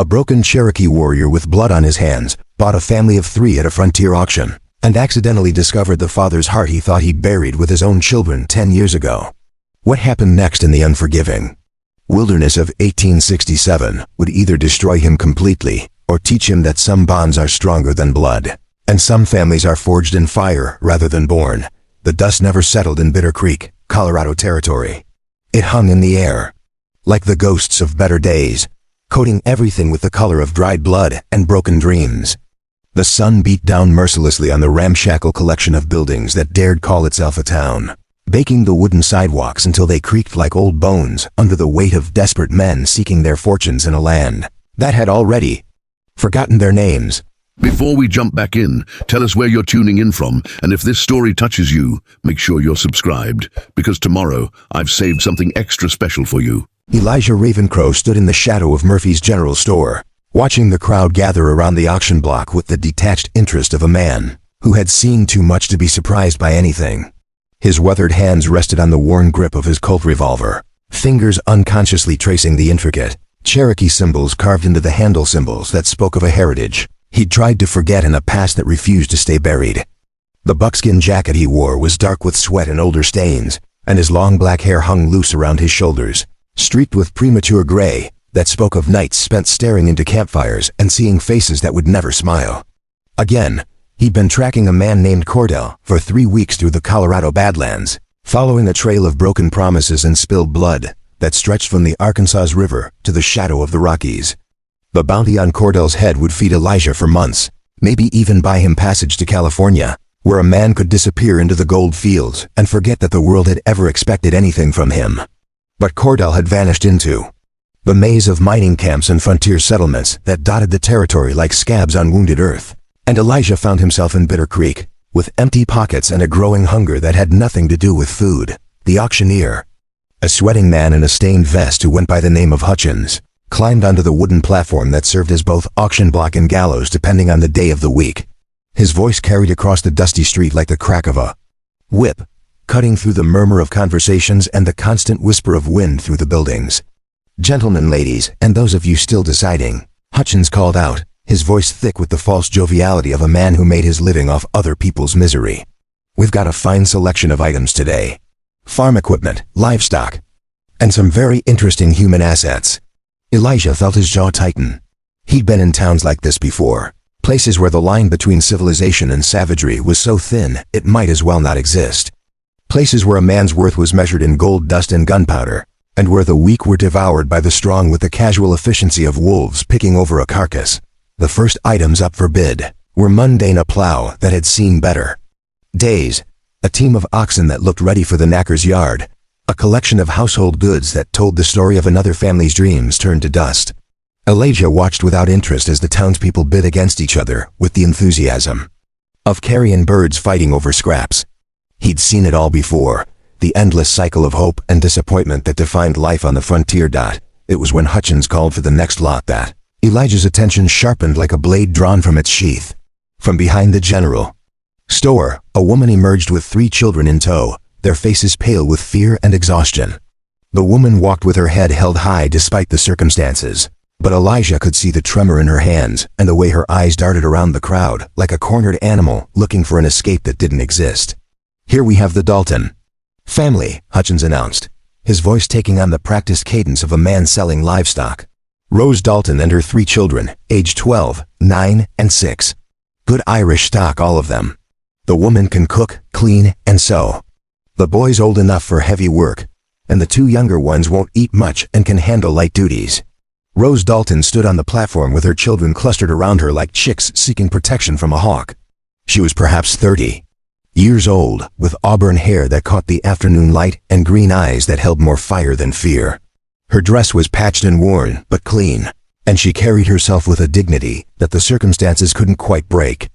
A broken Cherokee warrior with blood on his hands bought a family of 3 at a frontier auction and accidentally discovered the father's heart he thought he'd buried with his own children 10 years ago. What happened next in the unforgiving wilderness of 1867 would either destroy him completely or teach him that some bonds are stronger than blood, and some families are forged in fire rather than born. The dust never settled in Bitter Creek, Colorado territory. It hung in the air, like the ghosts of better days, coating everything with the color of dried blood and broken dreams. The sun beat down mercilessly on the ramshackle collection of buildings that dared call itself a town, baking the wooden sidewalks until they creaked like old bones under the weight of desperate men seeking their fortunes in a land that had already forgotten their names. Before we jump back in, tell us where you're tuning in from, and if this story touches you, make sure you're subscribed, because tomorrow I've saved something extra special for you. Elijah Ravencrow stood in the shadow of Murphy's General Store, watching the crowd gather around the auction block with the detached interest of a man who had seen too much to be surprised by anything. His weathered hands rested on the worn grip of his Colt revolver, fingers unconsciously tracing the intricate Cherokee symbols carved into the handle symbols that spoke of a heritage he'd tried to forget and a past that refused to stay buried. The buckskin jacket he wore was dark with sweat and older stains, and his long black hair hung loose around his shoulders, streaked with premature gray that spoke of nights spent staring into campfires and seeing faces that would never smile. Again, he'd been tracking a man named Cordell for 3 weeks through the Colorado Badlands, following a trail of broken promises and spilled blood that stretched from the Arkansas River to the shadow of the Rockies. The bounty on Cordell's head would feed Elijah for months, maybe even buy him passage to California, where a man could disappear into the gold fields and forget that the world had ever expected anything from him. But Cordell had vanished into the maze of mining camps and frontier settlements that dotted the territory like scabs on wounded earth, and Elijah found himself in Bitter Creek, with empty pockets and a growing hunger that had nothing to do with food. The auctioneer, a sweating man in a stained vest who went by the name of Hutchins, climbed onto the wooden platform that served as both auction block and gallows depending on the day of the week. His voice carried across the dusty street like the crack of a whip, cutting through the murmur of conversations and the constant whisper of wind through the buildings. "Gentlemen, ladies, and those of you still deciding," Hutchins called out, his voice thick with the false joviality of a man who made his living off other people's misery. "We've got a fine selection of items today. Farm equipment, livestock, and some very interesting human assets." Elijah felt his jaw tighten. He'd been in towns like this before, places where the line between civilization and savagery was so thin it might as well not exist. Places where a man's worth was measured in gold dust and gunpowder, and where the weak were devoured by the strong with the casual efficiency of wolves picking over a carcass. The first items up for bid were mundane: a plow that had seen better days, a team of oxen that looked ready for the knacker's yard, a collection of household goods that told the story of another family's dreams turned to dust. Elijah watched without interest as the townspeople bid against each other with the enthusiasm of carrion birds fighting over scraps. He'd seen it all before, the endless cycle of hope and disappointment that defined life on the frontier. It was when Hutchins called for the next lot that Elijah's attention sharpened like a blade drawn from its sheath. From behind the general store, a woman emerged with 3 children in tow, their faces pale with fear and exhaustion. The woman walked with her head held high despite the circumstances, but Elijah could see the tremor in her hands and the way her eyes darted around the crowd like a cornered animal looking for an escape that didn't exist. "Here we have the Dalton family," Hutchins announced, his voice taking on the practiced cadence of a man selling livestock. "Rose Dalton and her 3 children, aged 12, 9, and 6. Good Irish stock, all of them. The woman can cook, clean, and sew. The boy's old enough for heavy work, and the 2 younger ones won't eat much and can handle light duties." Rose Dalton stood on the platform with her children clustered around her like chicks seeking protection from a hawk. She was perhaps 30 years old, with auburn hair that caught the afternoon light and green eyes that held more fire than fear. Her dress was patched and worn, but clean, and she carried herself with a dignity that the circumstances couldn't quite break.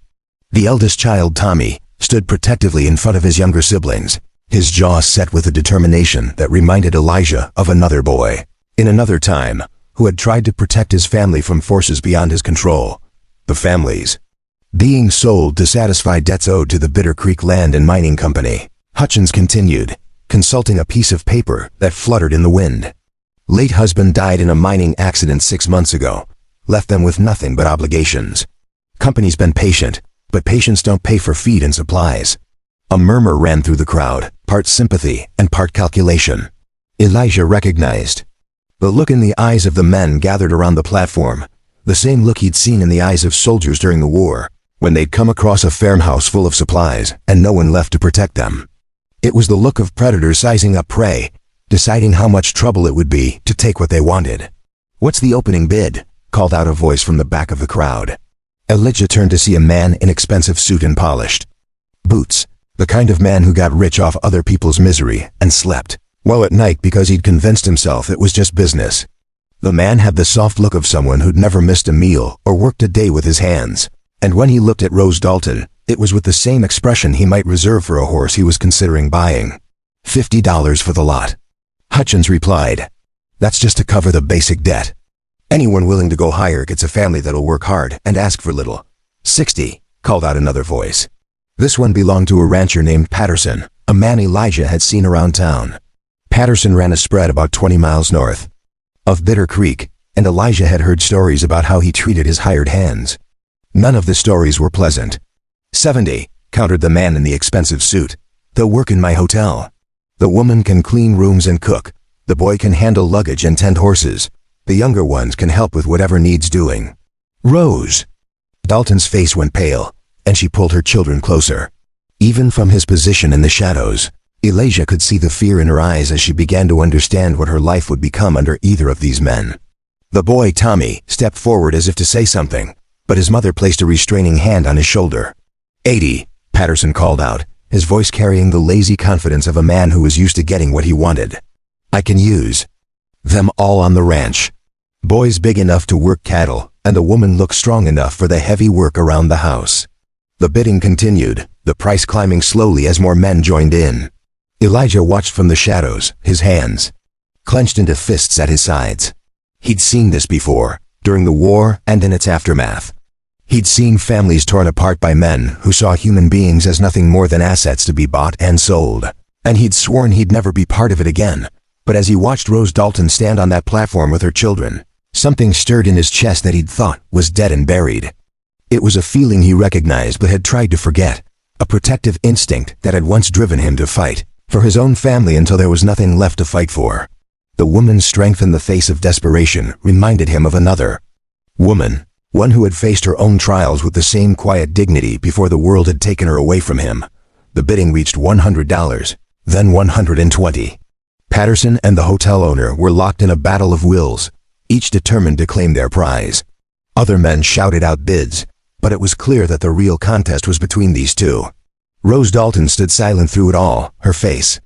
The eldest child, Tommy, stood protectively in front of his younger siblings, his jaw set with a determination that reminded Elijah of another boy, in another time, who had tried to protect his family from forces beyond his control. The families being sold to satisfy debts owed to the Bitter Creek Land and Mining Company. Hutchins continued, consulting a piece of paper that fluttered in the wind. "Late husband died in a mining accident 6 months ago. left them with nothing but obligations. Company's been patient, but patients don't pay for feed and supplies. A murmur ran through the crowd, part sympathy and part calculation. Elijah recognized the look in the eyes of the men gathered around the platform, the same look he'd seen in the eyes of soldiers during the war, when they'd come across a farmhouse full of supplies and no one left to protect them. It was the look of predators sizing up prey, deciding how much trouble it would be to take what they wanted. "What's the opening bid?" called out a voice from the back of the crowd. Elijah turned to see a man in expensive suit and polished boots, the kind of man who got rich off other people's misery and slept well at night because he'd convinced himself it was just business. The man had the soft look of someone who'd never missed a meal or worked a day with his hands, and when he looked at Rose Dalton, it was with the same expression he might reserve for a horse he was considering buying. $50 for the lot. Hutchins replied, "That's just to cover the basic debt. Anyone willing to go higher gets a family that'll work hard and ask for little." 60, called out another voice. This one belonged to a rancher named Patterson, a man Elijah had seen around town. Patterson ran a spread about 20 miles north of Bitter Creek, and Elijah had heard stories about how he treated his hired hands. None of the stories were pleasant. 70, countered the man in the expensive suit. "They'll work in my hotel. The woman can clean rooms and cook. The boy can handle luggage and tend horses. The younger ones can help with whatever needs doing." Rose Dalton's face went pale, and she pulled her children closer. Even from his position in the shadows, Elijah could see the fear in her eyes as she began to understand what her life would become under either of these men. The boy, Tommy, stepped forward as if to say something, but his mother placed a restraining hand on his shoulder. 80, Patterson called out, his voice carrying the lazy confidence of a man who was used to getting what he wanted. "I can use them all on the ranch. Boys big enough to work cattle, and the woman looked strong enough for the heavy work around the house." The bidding continued, the price climbing slowly as more men joined in. Elijah watched from the shadows, his hands clenched into fists at his sides. He'd seen this before, during the war and in its aftermath. He'd seen families torn apart by men who saw human beings as nothing more than assets to be bought and sold, and he'd sworn he'd never be part of it again. But as he watched Rose Dalton stand on that platform with her children, something stirred in his chest that he'd thought was dead and buried. It was a feeling he recognized but had tried to forget, a protective instinct that had once driven him to fight for his own family until there was nothing left to fight for. The woman's strength in the face of desperation reminded him of another woman, one who had faced her own trials with the same quiet dignity before the world had taken her away from him. The bidding reached $100, then $120. Patterson and the hotel owner were locked in a battle of wills, each determined to claim their prize. Other men shouted out bids, but it was clear that the real contest was between these two. Rose Dalton stood silent through it all, her face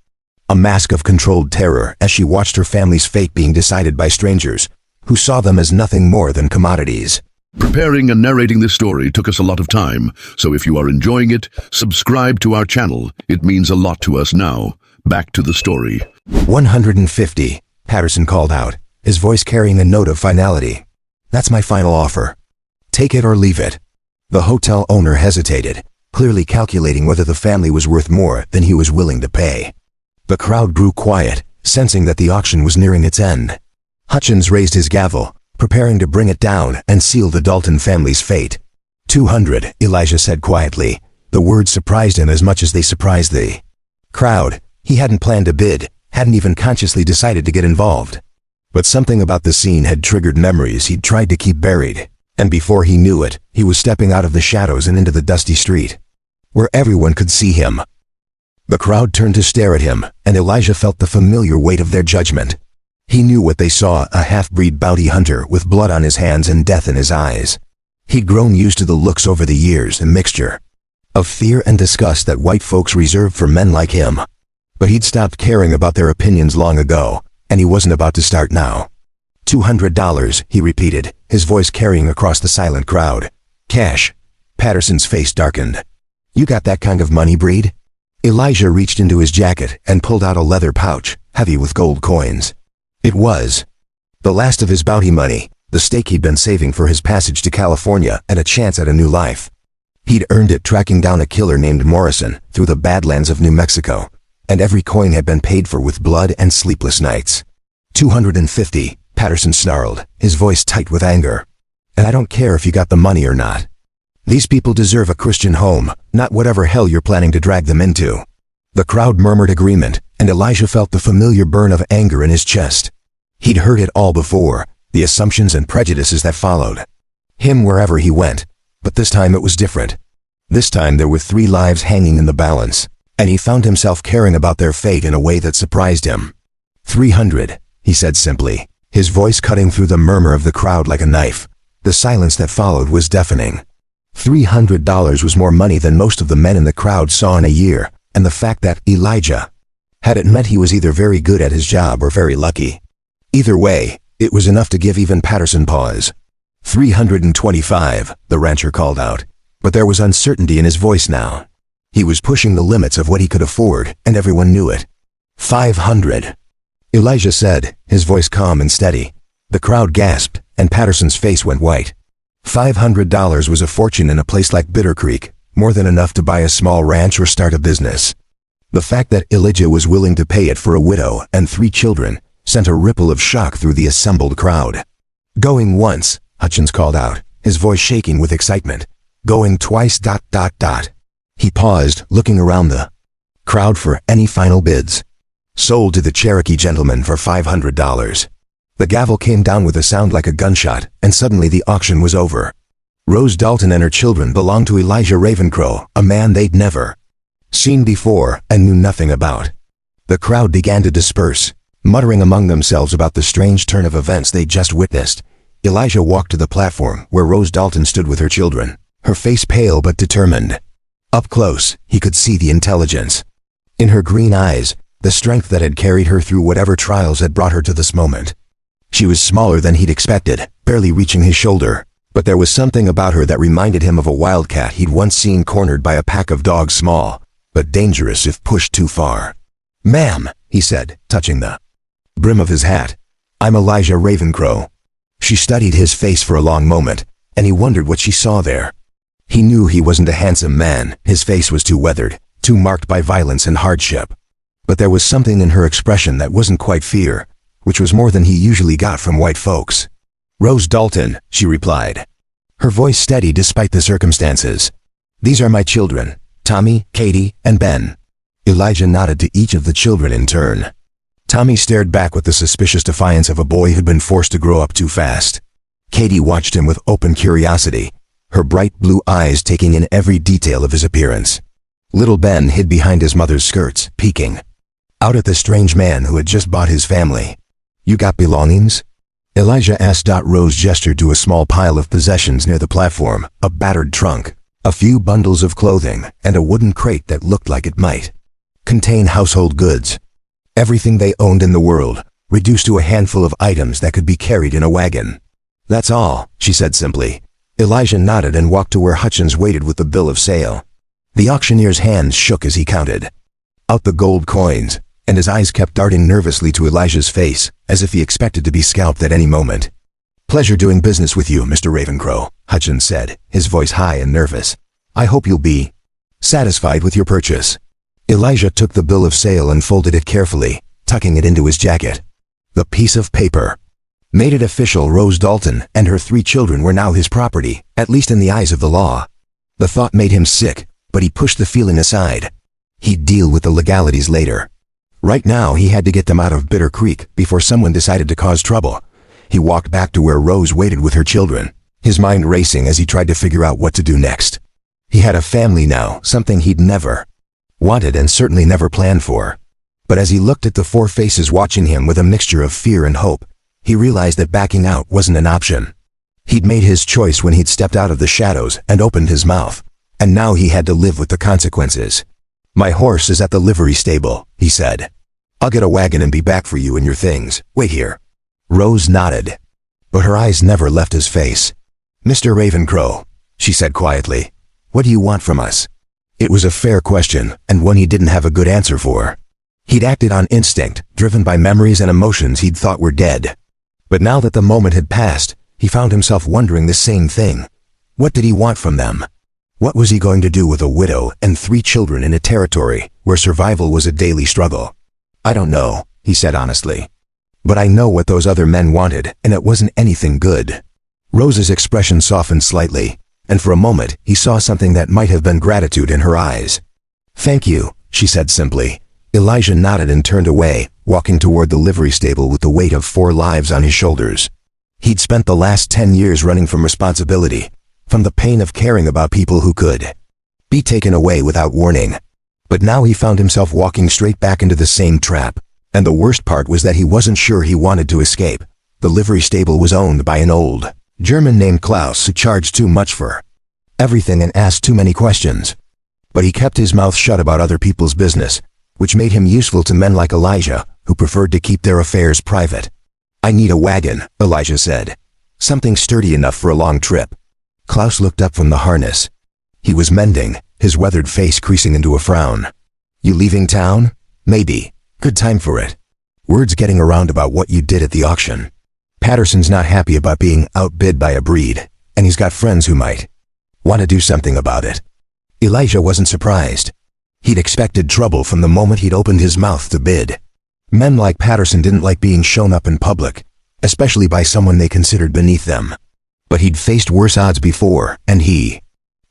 a mask of controlled terror as she watched her family's fate being decided by strangers who saw them as nothing more than commodities. Preparing and narrating this story took us a lot of time, so if you are enjoying it, subscribe to our channel. It means a lot to us now. Back to the story. 150, Patterson called out, his voice carrying a note of finality. "That's my final offer. Take it or leave it." The hotel owner hesitated, clearly calculating whether the family was worth more than he was willing to pay. The crowd grew quiet, sensing that the auction was nearing its end. Hutchins raised his gavel, preparing to bring it down and seal the Dalton family's fate. 200, Elijah said quietly. The words surprised him as much as they surprised the crowd. He hadn't planned to bid, hadn't even consciously decided to get involved. But something about the scene had triggered memories he'd tried to keep buried, and before he knew it, he was stepping out of the shadows and into the dusty street, where everyone could see him. The crowd turned to stare at him, and Elijah felt the familiar weight of their judgment. He knew what they saw, a half-breed bounty hunter with blood on his hands and death in his eyes. He'd grown used to the looks over the years, a mixture of fear and disgust that white folks reserved for men like him. But he'd stopped caring about their opinions long ago, and he wasn't about to start now. $200, he repeated, his voice carrying across the silent crowd. "Cash." Patterson's face darkened. "You got that kind of money, Breed?" Elijah reached into his jacket and pulled out a leather pouch, heavy with gold coins. It was the last of his bounty money, the stake he'd been saving for his passage to California and a chance at a new life. He'd earned it tracking down a killer named Morrison through the Badlands of New Mexico, and every coin had been paid for with blood and sleepless nights. 250, Patterson snarled, his voice tight with anger. and I don't care if you got the money or not. These people deserve a Christian home, not whatever hell you're planning to drag them into." The crowd murmured agreement, and Elijah felt the familiar burn of anger in his chest. He'd heard it all before, the assumptions and prejudices that followed him wherever he went, but this time it was different. This time there were 3 lives hanging in the balance, and he found himself caring about their fate in a way that surprised him. 300, he said simply, his voice cutting through the murmur of the crowd like a knife. The silence that followed was deafening. $300 was more money than most of the men in the crowd saw in a year, and the fact that Elijah had it meant he was either very good at his job or very lucky. Either way, it was enough to give even Patterson pause. 325, the rancher called out, but there was uncertainty in his voice now. He was pushing the limits of what he could afford, and everyone knew it. 500. Elijah said, his voice calm and steady. The crowd gasped, and Patterson's face went white. $500 was a fortune in a place like Bitter Creek, more than enough to buy a small ranch or start a business. The fact that Elijah was willing to pay it for a widow and 3 children sent a ripple of shock through the assembled crowd. "Going once," Hutchins called out, his voice shaking with excitement. "Going twice ... He paused, looking around the crowd for any final bids. "Sold to the Cherokee gentleman for $500. The gavel came down with a sound like a gunshot, and suddenly the auction was over. Rose Dalton and her children belonged to Elijah Ravencrow, a man they'd never seen before and knew nothing about. The crowd began to disperse, muttering among themselves about the strange turn of events they'd just witnessed. Elijah walked to the platform where Rose Dalton stood with her children, her face pale but determined. Up close, he could see the intelligence in her green eyes, the strength that had carried her through whatever trials had brought her to this moment. She was smaller than he'd expected, barely reaching his shoulder, but there was something about her that reminded him of a wildcat he'd once seen cornered by a pack of dogs, small, but dangerous if pushed too far. "Ma'am," he said, touching the brim of his hat. "I'm Elijah Ravencrow." She studied his face for a long moment, and he wondered what she saw there. He knew he wasn't a handsome man, his face was too weathered, too marked by violence and hardship. But there was something in her expression that wasn't quite fear, which was more than he usually got from white folks. "Rose Dalton," she replied, her voice steady despite the circumstances. "These are my children, Tommy, Katie, and Ben." Elijah nodded to each of the children in turn. Tommy stared back with the suspicious defiance of a boy who'd been forced to grow up too fast. Katie watched him with open curiosity, her bright blue eyes taking in every detail of his appearance. Little Ben hid behind his mother's skirts, peeking out at the strange man who had just bought his family. "You got belongings?" Elijah asked. Rose gestured to a small pile of possessions near the platform, a battered trunk, a few bundles of clothing, and a wooden crate that looked like it might contain household goods. Everything they owned in the world, reduced to a handful of items that could be carried in a wagon. "That's all," she said simply. Elijah nodded and walked to where Hutchins waited with the bill of sale. The auctioneer's hands shook as he counted out the gold coins, and his eyes kept darting nervously to Elijah's face, as if he expected to be scalped at any moment. "Pleasure doing business with you, Mr. Ravencrow," Hutchins said, his voice high and nervous. "I hope you'll be satisfied with your purchase." Elijah took the bill of sale and folded it carefully, tucking it into his jacket. The piece of paper made it official. Rose Dalton and her 3 children were now his property, at least in the eyes of the law. The thought made him sick, but he pushed the feeling aside. He'd deal with the legalities later. Right now he had to get them out of Bitter Creek before someone decided to cause trouble. He walked back to where Rose waited with her children, his mind racing as he tried to figure out what to do next. He had a family now, something he'd never wanted and certainly never planned for. But as he looked at the 4 faces watching him with a mixture of fear and hope, he realized that backing out wasn't an option. He'd made his choice when he'd stepped out of the shadows and opened his mouth, and now he had to live with the consequences. "My horse is at the livery stable," he said. "I'll get a wagon and be back for you and your things. Wait here." Rose nodded, but her eyes never left his face. "Mr. Ravencrow," she said quietly, "what do you want from us?" It was a fair question, and one he didn't have a good answer for. He'd acted on instinct, driven by memories and emotions he'd thought were dead. But now that the moment had passed, he found himself wondering the same thing. What did he want from them? What was he going to do with a widow and 3 children in a territory where survival was a daily struggle? "I don't know," he said honestly. "But I know what those other men wanted, and it wasn't anything good." Rose's expression softened slightly, and for a moment he saw something that might have been gratitude in her eyes. "Thank you," she said simply. Elijah nodded and turned away, walking toward the livery stable with the weight of 4 lives on his shoulders. He'd spent the last 10 years running from responsibility, from the pain of caring about people who could be taken away without warning. But now he found himself walking straight back into the same trap, and the worst part was that he wasn't sure he wanted to escape. The livery stable was owned by an old German named Klaus who charged too much for everything and asked too many questions. But he kept his mouth shut about other people's business, which made him useful to men like Elijah, who preferred to keep their affairs private. "I need a wagon," Elijah said. "Something sturdy enough for a long trip." Klaus looked up from the harness. He was mending, his weathered face creasing into a frown. "You leaving town?" "Maybe. Good time for it. Word's getting around about what you did at the auction. Patterson's not happy about being outbid by a breed, and he's got friends who might want to do something about it." Elijah wasn't surprised. He'd expected trouble from the moment he'd opened his mouth to bid. Men like Patterson didn't like being shown up in public, especially by someone they considered beneath them. But he'd faced worse odds before, and he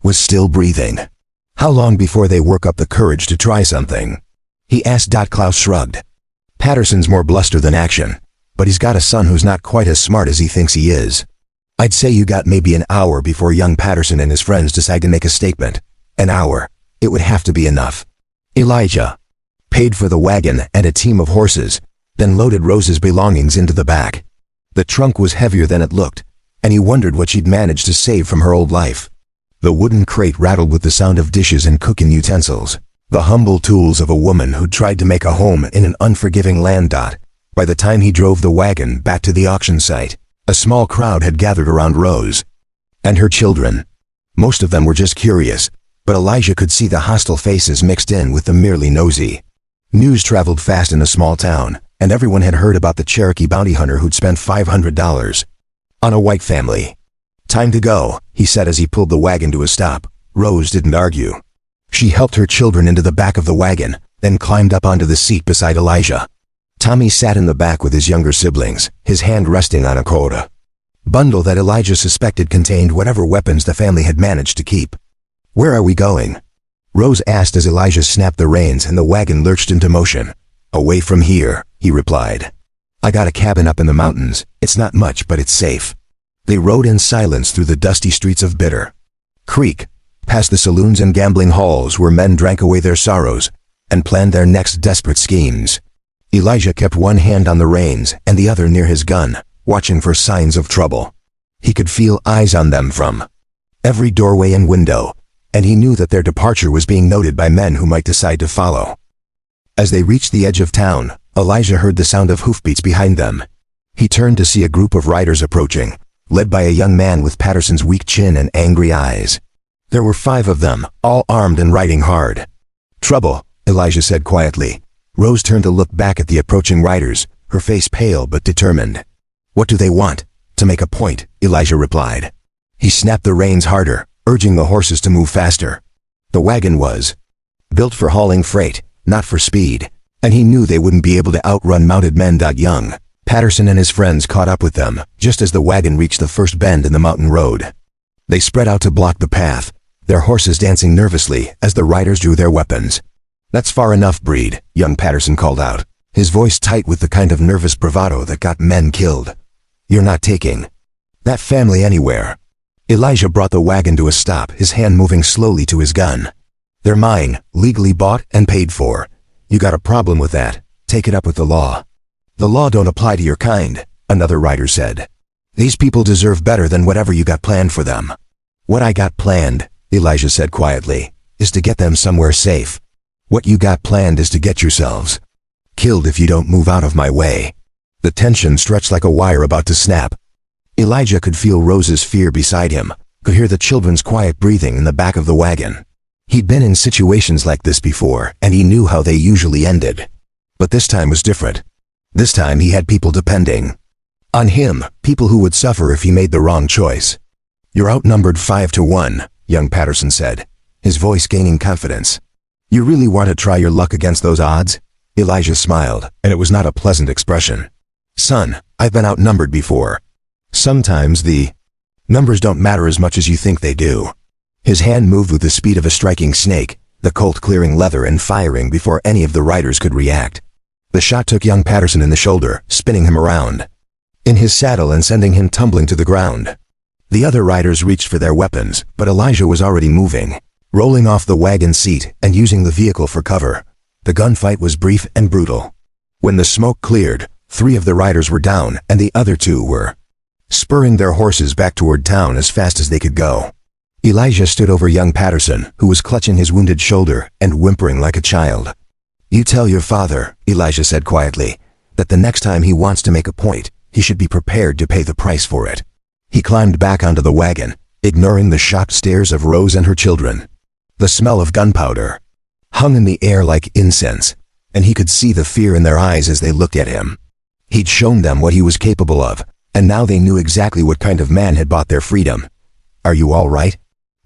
was still breathing. "How long before they work up the courage to try something?" he asked. Klaus shrugged. "Patterson's more bluster than action, but he's got a son who's not quite as smart as he thinks he is. I'd say you got maybe an hour before young Patterson and his friends decide to make a statement. An hour. It would have to be enough." Elijah paid for the wagon and a team of horses, then loaded Rose's belongings into the back. The trunk was heavier than it looked, and he wondered what she'd managed to save from her old life. The wooden crate rattled with the sound of dishes and cooking utensils, the humble tools of a woman who'd tried to make a home in an unforgiving land. By the time he drove the wagon back to the auction site, a small crowd had gathered around Rose and her children. Most of them were just curious, but Elijah could see the hostile faces mixed in with the merely nosy. News traveled fast in a small town, and everyone had heard about the Cherokee bounty hunter who'd spent $500 on a white family. "Time to go," he said as he pulled the wagon to a stop. Rose didn't argue. She helped her children into the back of the wagon, then climbed up onto the seat beside Elijah. Tommy sat in the back with his younger siblings, his hand resting on a quota bundle that Elijah suspected contained whatever weapons the family had managed to keep. "Where are we going?" Rose asked as Elijah snapped the reins and the wagon lurched into motion. "Away from here," he replied. "I got a cabin up in the mountains. It's not much, but it's safe." They rode in silence through the dusty streets of Bitter Creek, past the saloons and gambling halls where men drank away their sorrows and planned their next desperate schemes. Elijah kept one hand on the reins and the other near his gun, watching for signs of trouble. He could feel eyes on them from every doorway and window, and he knew that their departure was being noted by men who might decide to follow. As they reached the edge of town, Elijah heard the sound of hoofbeats behind them. He turned to see a group of riders approaching, led by a young man with Patterson's weak chin and angry eyes. There were 5 of them, all armed and riding hard. "Trouble," Elijah said quietly. Rose turned to look back at the approaching riders, her face pale but determined. "What do they want?" "To make a point," Elijah replied. He snapped the reins harder, urging the horses to move faster. The wagon was built for hauling freight, not for speed, and he knew they wouldn't be able to outrun mounted men. Young Patterson and his friends caught up with them, just as the wagon reached the first bend in the mountain road. They spread out to block the path, their horses dancing nervously as the riders drew their weapons. "That's far enough, Breed," young Patterson called out, his voice tight with the kind of nervous bravado that got men killed. "You're not taking that family anywhere." Elijah brought the wagon to a stop, his hand moving slowly to his gun. "They're mine, legally bought and paid for. You got a problem with that? Take it up with the law." "The law don't apply to your kind," another rider said. "These people deserve better than whatever you got planned for them." "What I got planned," Elijah said quietly, "is to get them somewhere safe. What you got planned is to get yourselves killed if you don't move out of my way." The tension stretched like a wire about to snap. Elijah could feel Rose's fear beside him, could hear the children's quiet breathing in the back of the wagon. He'd been in situations like this before, and he knew how they usually ended. But this time was different. This time he had people depending on him, people who would suffer if he made the wrong choice. "You're outnumbered 5-1, young Patterson said, his voice gaining confidence. "You really want to try your luck against those odds?" Elijah smiled, and it was not a pleasant expression. "Son, I've been outnumbered before. Sometimes the Numbers don't matter as much as you think they do. His hand moved with the speed of a striking snake, the Colt clearing leather and firing before any of the riders could react. The shot took young Patterson in the shoulder, spinning him around in his saddle and sending him tumbling to the ground. The other riders reached for their weapons, but Elijah was already moving, rolling off the wagon seat and using the vehicle for cover. The gunfight was brief and brutal. When the smoke cleared, 3 of the riders were down and the other 2 were spurring their horses back toward town as fast as they could go. Elijah stood over young Patterson, who was clutching his wounded shoulder and whimpering like a child. "You tell your father," Elijah said quietly, "that the next time he wants to make a point, he should be prepared to pay the price for it." He climbed back onto the wagon, ignoring the shocked stares of Rose and her children. The smell of gunpowder hung in the air like incense, and he could see the fear in their eyes as they looked at him. He'd shown them what he was capable of, and now they knew exactly what kind of man had bought their freedom. "Are you all right?"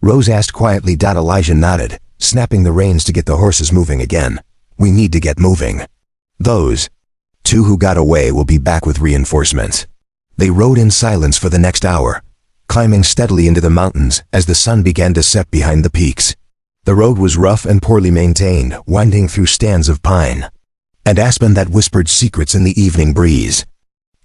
Rose asked quietly. Elijah nodded, snapping the reins to get the horses moving again. "We need to get moving. Those 2 who got away will be back with reinforcements." They rode in silence for the next hour, climbing steadily into the mountains as the sun began to set behind the peaks. The road was rough and poorly maintained, winding through stands of pine and aspen that whispered secrets in the evening breeze.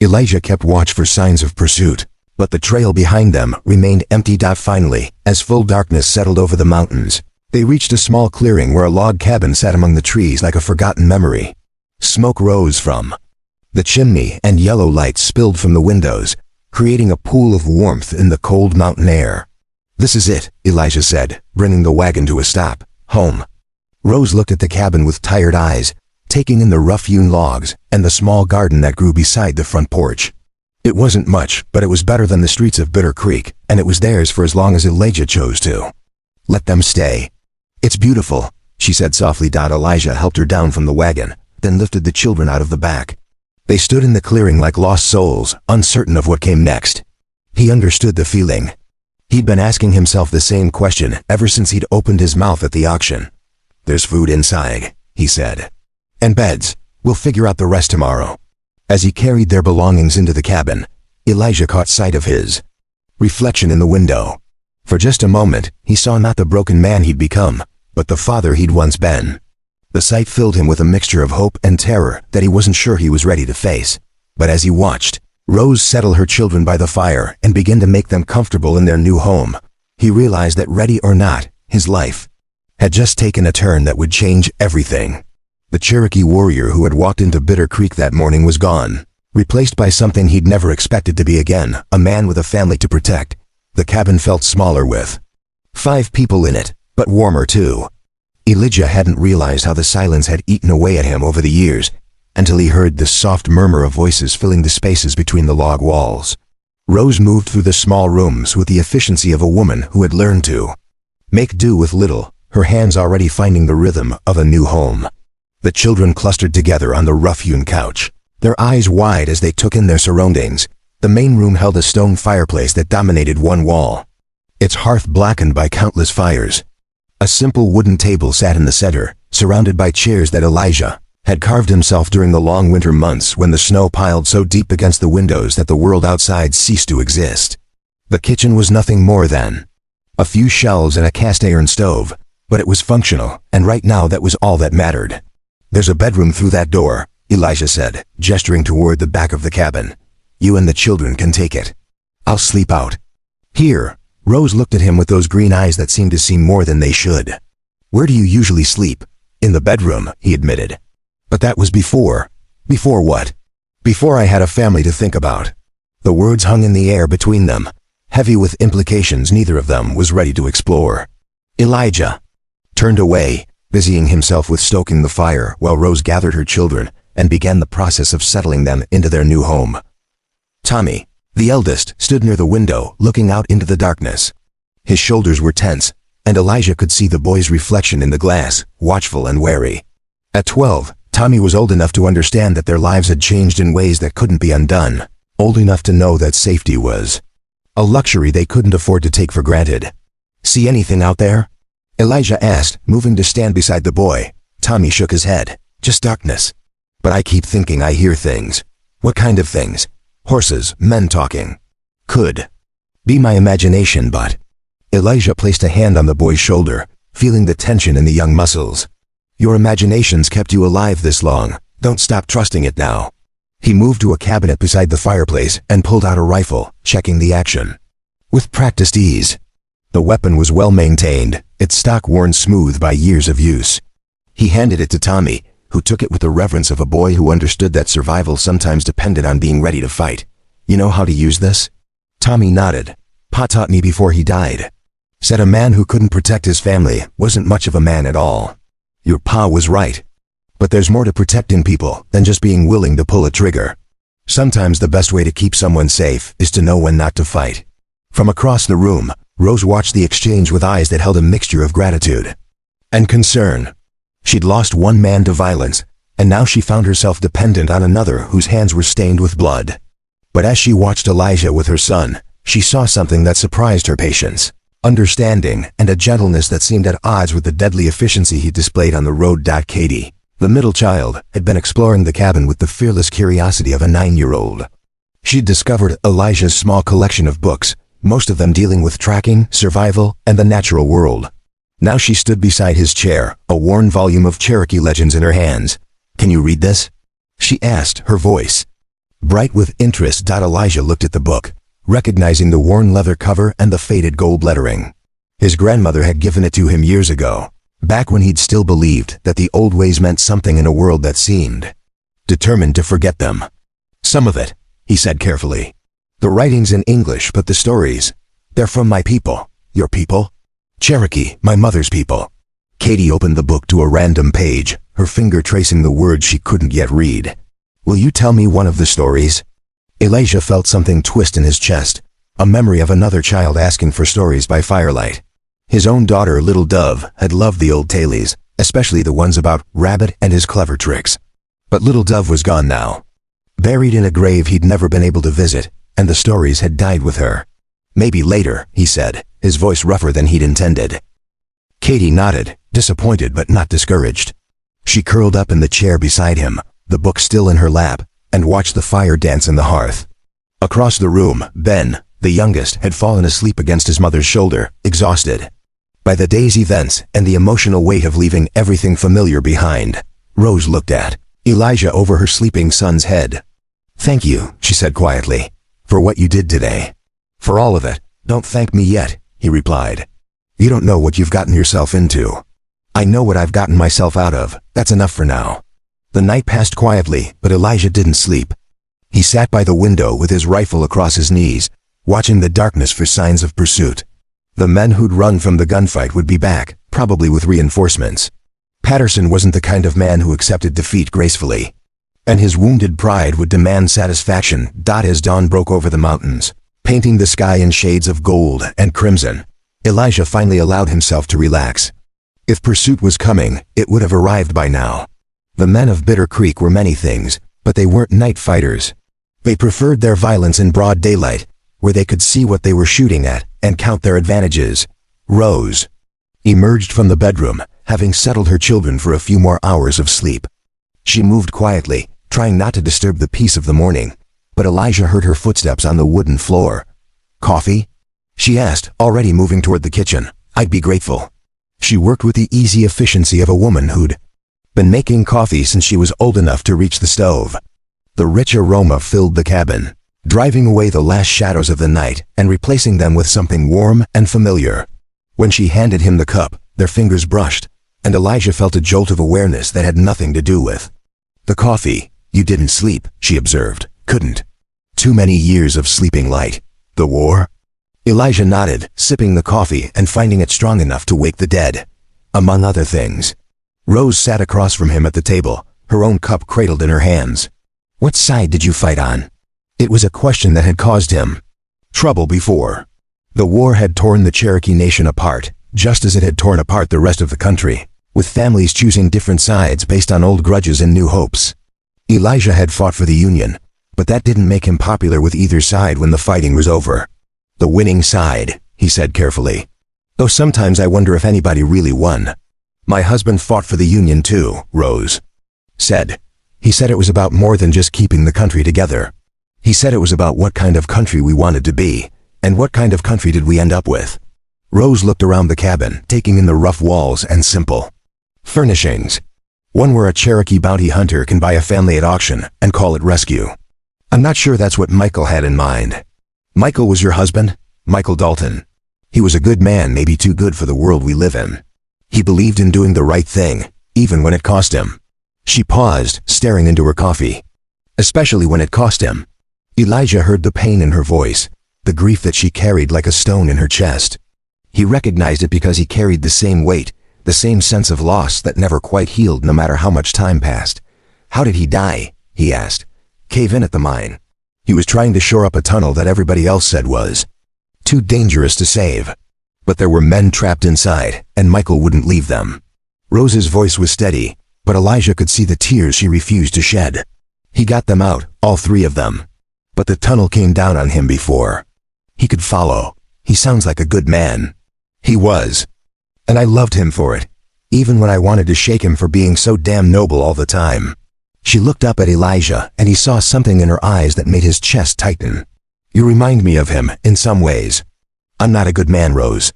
Elijah kept watch for signs of pursuit, but the trail behind them remained empty. Finally, as full darkness settled over the mountains, they reached a small clearing where a log cabin sat among the trees like a forgotten memory. Smoke rose from the chimney and yellow light spilled from the windows, creating a pool of warmth in the cold mountain air. "This is it," Elijah said, bringing the wagon to a stop. "Home." Rose looked at the cabin with tired eyes, taking in the rough-hewn logs and the small garden that grew beside the front porch. It wasn't much, but it was better than the streets of Bitter Creek, and it was theirs for as long as Elijah chose to let them stay. "It's beautiful," she said softly. Elijah helped her down from the wagon, then lifted the children out of the back. They stood in the clearing like lost souls, uncertain of what came next. He understood the feeling. He'd been asking himself the same question ever since he'd opened his mouth at the auction. "There's food inside," he said. "And beds. We'll figure out the rest tomorrow." As he carried their belongings into the cabin, Elijah caught sight of his reflection in the window. For just a moment, he saw not the broken man he'd become, but the father he'd once been. The sight filled him with a mixture of hope and terror that he wasn't sure he was ready to face. But as he watched Rose settle her children by the fire and begin to make them comfortable in their new home, he realized that, ready or not, his life had just taken a turn that would change everything. The Cherokee warrior who had walked into Bitter Creek that morning was gone, replaced by something he'd never expected to be again, a man with a family to protect. The cabin felt smaller with 5 people in it, but warmer too. Elijah hadn't realized how the silence had eaten away at him over the years, until he heard the soft murmur of voices filling the spaces between the log walls. Rose moved through the small rooms with the efficiency of a woman who had learned to make do with little, her hands already finding the rhythm of a new home. The children clustered together on the rough-hewn couch, their eyes wide as they took in their surroundings. The main room held a stone fireplace that dominated one wall, its hearth blackened by countless fires. A simple wooden table sat in the center, surrounded by chairs that Elijah had carved himself during the long winter months when the snow piled so deep against the windows that the world outside ceased to exist. The kitchen was nothing more than a few shelves and a cast-iron stove, but it was functional, and right now that was all that mattered. "There's a bedroom through that door," Elijah said, gesturing toward the back of the cabin. "You and the children can take it. I'll sleep out here." Rose looked at him with those green eyes that seemed to see more than they should. "Where do you usually sleep?" "In the bedroom," he admitted. "But that was before." "Before what?" "Before I had a family to think about." The words hung in the air between them, heavy with implications neither of them was ready to explore. Elijah turned away, busying himself with stoking the fire while Rose gathered her children and began the process of settling them into their new home. Tommy, the eldest, stood near the window, looking out into the darkness. His shoulders were tense, and Elijah could see the boy's reflection in the glass, watchful and wary. At 12, Tommy was old enough to understand that their lives had changed in ways that couldn't be undone, old enough to know that safety was a luxury they couldn't afford to take for granted. "See anything out there?" Elijah asked, moving to stand beside the boy. Tommy shook his head. "Just darkness. But I keep thinking I hear things." "What kind of things?" "Horses, men talking." "Could Be my imagination, but... Elijah placed a hand on the boy's shoulder, feeling the tension in the young muscles. Your imagination's kept you alive this long. Don't stop trusting it now. He moved to a cabinet beside the fireplace and pulled out a rifle, checking the action. With practiced ease. The weapon was well maintained, its stock worn smooth by years of use. He handed it to Tommy, who took it with the reverence of a boy who understood that survival sometimes depended on being ready to fight. You know how to use this? Tommy nodded. Pa taught me before he died. Said a man who couldn't protect his family wasn't much of a man at all. Your pa was right. But there's more to protecting people than just being willing to pull a trigger. Sometimes the best way to keep someone safe is to know when not to fight. From across the room, Rose watched the exchange with eyes that held a mixture of gratitude and concern. She'd lost one man to violence, and now she found herself dependent on another whose hands were stained with blood. But as she watched Elijah with her son, she saw something that surprised her patience, understanding, and a gentleness that seemed at odds with the deadly efficiency he displayed on the road. Katie, the middle child, had been exploring the cabin with the fearless curiosity of a 9-year-old. She'd discovered Elijah's small collection of books, most of them dealing with tracking, survival, and the natural world. Now she stood beside his chair, a worn volume of Cherokee legends in her hands. Can you read this? She asked, her voice bright with interest. Elijah looked at the book, recognizing the worn leather cover and the faded gold lettering. His grandmother had given it to him years ago, back when he'd still believed that the old ways meant something in a world that seemed determined to forget them. Some of it, he said carefully. The writing's in English, but the stories, they're from my people. Your people? Cherokee, my mother's people. Katie opened the book to a random page, her finger tracing the words she couldn't yet read. Will you tell me one of the stories? Elijah felt something twist in his chest, a memory of another child asking for stories by firelight. His own daughter, Little Dove, had loved the old tales, especially the ones about Rabbit and his clever tricks. But Little Dove was gone now, buried in a grave he'd never been able to visit, and the stories had died with her. Maybe later, he said, his voice rougher than he'd intended. Katie nodded, disappointed but not discouraged. She curled up in the chair beside him, the book still in her lap, and watched the fire dance in the hearth. Across the room, Ben, the youngest, had fallen asleep against his mother's shoulder, exhausted by the day's events and the emotional weight of leaving everything familiar behind. Rose looked at Elijah over her sleeping son's head. Thank you, she said quietly, for what you did today. For all of it. Don't thank me yet, he replied. You don't know what you've gotten yourself into. I know what I've gotten myself out of. That's enough for now. The night passed quietly, but Elijah didn't sleep. He sat by the window with his rifle across his knees, watching the darkness for signs of pursuit. The men who'd run from the gunfight would be back, probably with reinforcements. Patterson wasn't the kind of man who accepted defeat gracefully, and his wounded pride would demand satisfaction. As dawn broke over the mountains, painting the sky in shades of gold and crimson, Elijah finally allowed himself to relax. If pursuit was coming, it would have arrived by now. The men of Bitter Creek were many things, but they weren't night fighters. They preferred their violence in broad daylight, where they could see what they were shooting at and count their advantages. Rose emerged from the bedroom, having settled her children for a few more hours of sleep. She moved quietly, trying not to disturb the peace of the morning, but Elijah heard her footsteps on the wooden floor. Coffee? She asked, already moving toward the kitchen. I'd be grateful. She worked with the easy efficiency of a woman who'd been making coffee since she was old enough to reach the stove. The rich aroma filled the cabin, driving away the last shadows of the night and replacing them with something warm and familiar. When she handed him the cup, their fingers brushed, and Elijah felt a jolt of awareness that had nothing to do with the coffee. You didn't sleep, she observed. Couldn't. Too many years of sleeping light. The war? Elijah nodded, sipping the coffee and finding it strong enough to wake the dead. Among other things. Rose sat across from him at the table, her own cup cradled in her hands. What side did you fight on? It was a question that had caused him trouble before. The war had torn the Cherokee Nation apart, just as it had torn apart the rest of the country, with families choosing different sides based on old grudges and new hopes. Elijah had fought for the Union, but that didn't make him popular with either side when the fighting was over. The winning side, he said carefully. Though sometimes I wonder if anybody really won. My husband fought for the Union too, Rose said. He said it was about more than just keeping the country together. He said it was about what kind of country we wanted to be, And what kind of country did we end up with? Rose looked around the cabin, taking in the rough walls and simple furnishings. One where a Cherokee bounty hunter can buy a family at auction and call it rescue. I'm not sure that's what Michael had in mind. Michael was your husband? Michael Dalton. He was a good man, maybe too good for the world we live in. He believed in doing the right thing, even when it cost him. She paused, staring into her coffee. Especially when it cost him. Elijah heard the pain in her voice, the grief that she carried like a stone in her chest. He recognized it because he carried the same weight, the same sense of loss that never quite healed no matter how much time passed. How did he die? He asked. Cave in at the mine. He was trying to shore up a tunnel that everybody else said was too dangerous to save. But there were men trapped inside, and Michael wouldn't leave them. Rose's voice was steady, but Elijah could see the tears she refused to shed. He got them out, all three of them. But the tunnel came down on him before he could follow. He sounds like a good man. He was. And I loved him for it, even when I wanted to shake him for being so damn noble all the time. She looked up at Elijah, and he saw something in her eyes that made his chest tighten. You remind me of him, in some ways. I'm not a good man, Rose.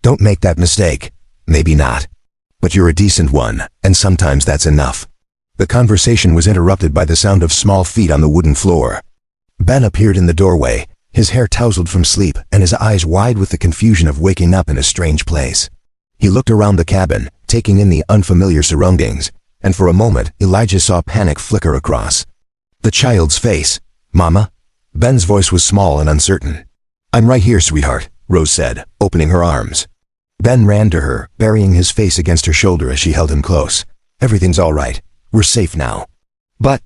Don't make that mistake. Maybe not. But you're a decent one, and sometimes that's enough. The conversation was interrupted by the sound of small feet on the wooden floor. Ben appeared in the doorway, his hair tousled from sleep and his eyes wide with the confusion of waking up in a strange place. He looked around the cabin, taking in the unfamiliar surroundings, and for a moment Elijah saw panic flicker across the child's face. Mama? Ben's voice was small and uncertain. I'm right here, sweetheart, Rose said, opening her arms. Ben ran to her, burying his face against her shoulder as she held him close. Everything's all right. We're safe now. But,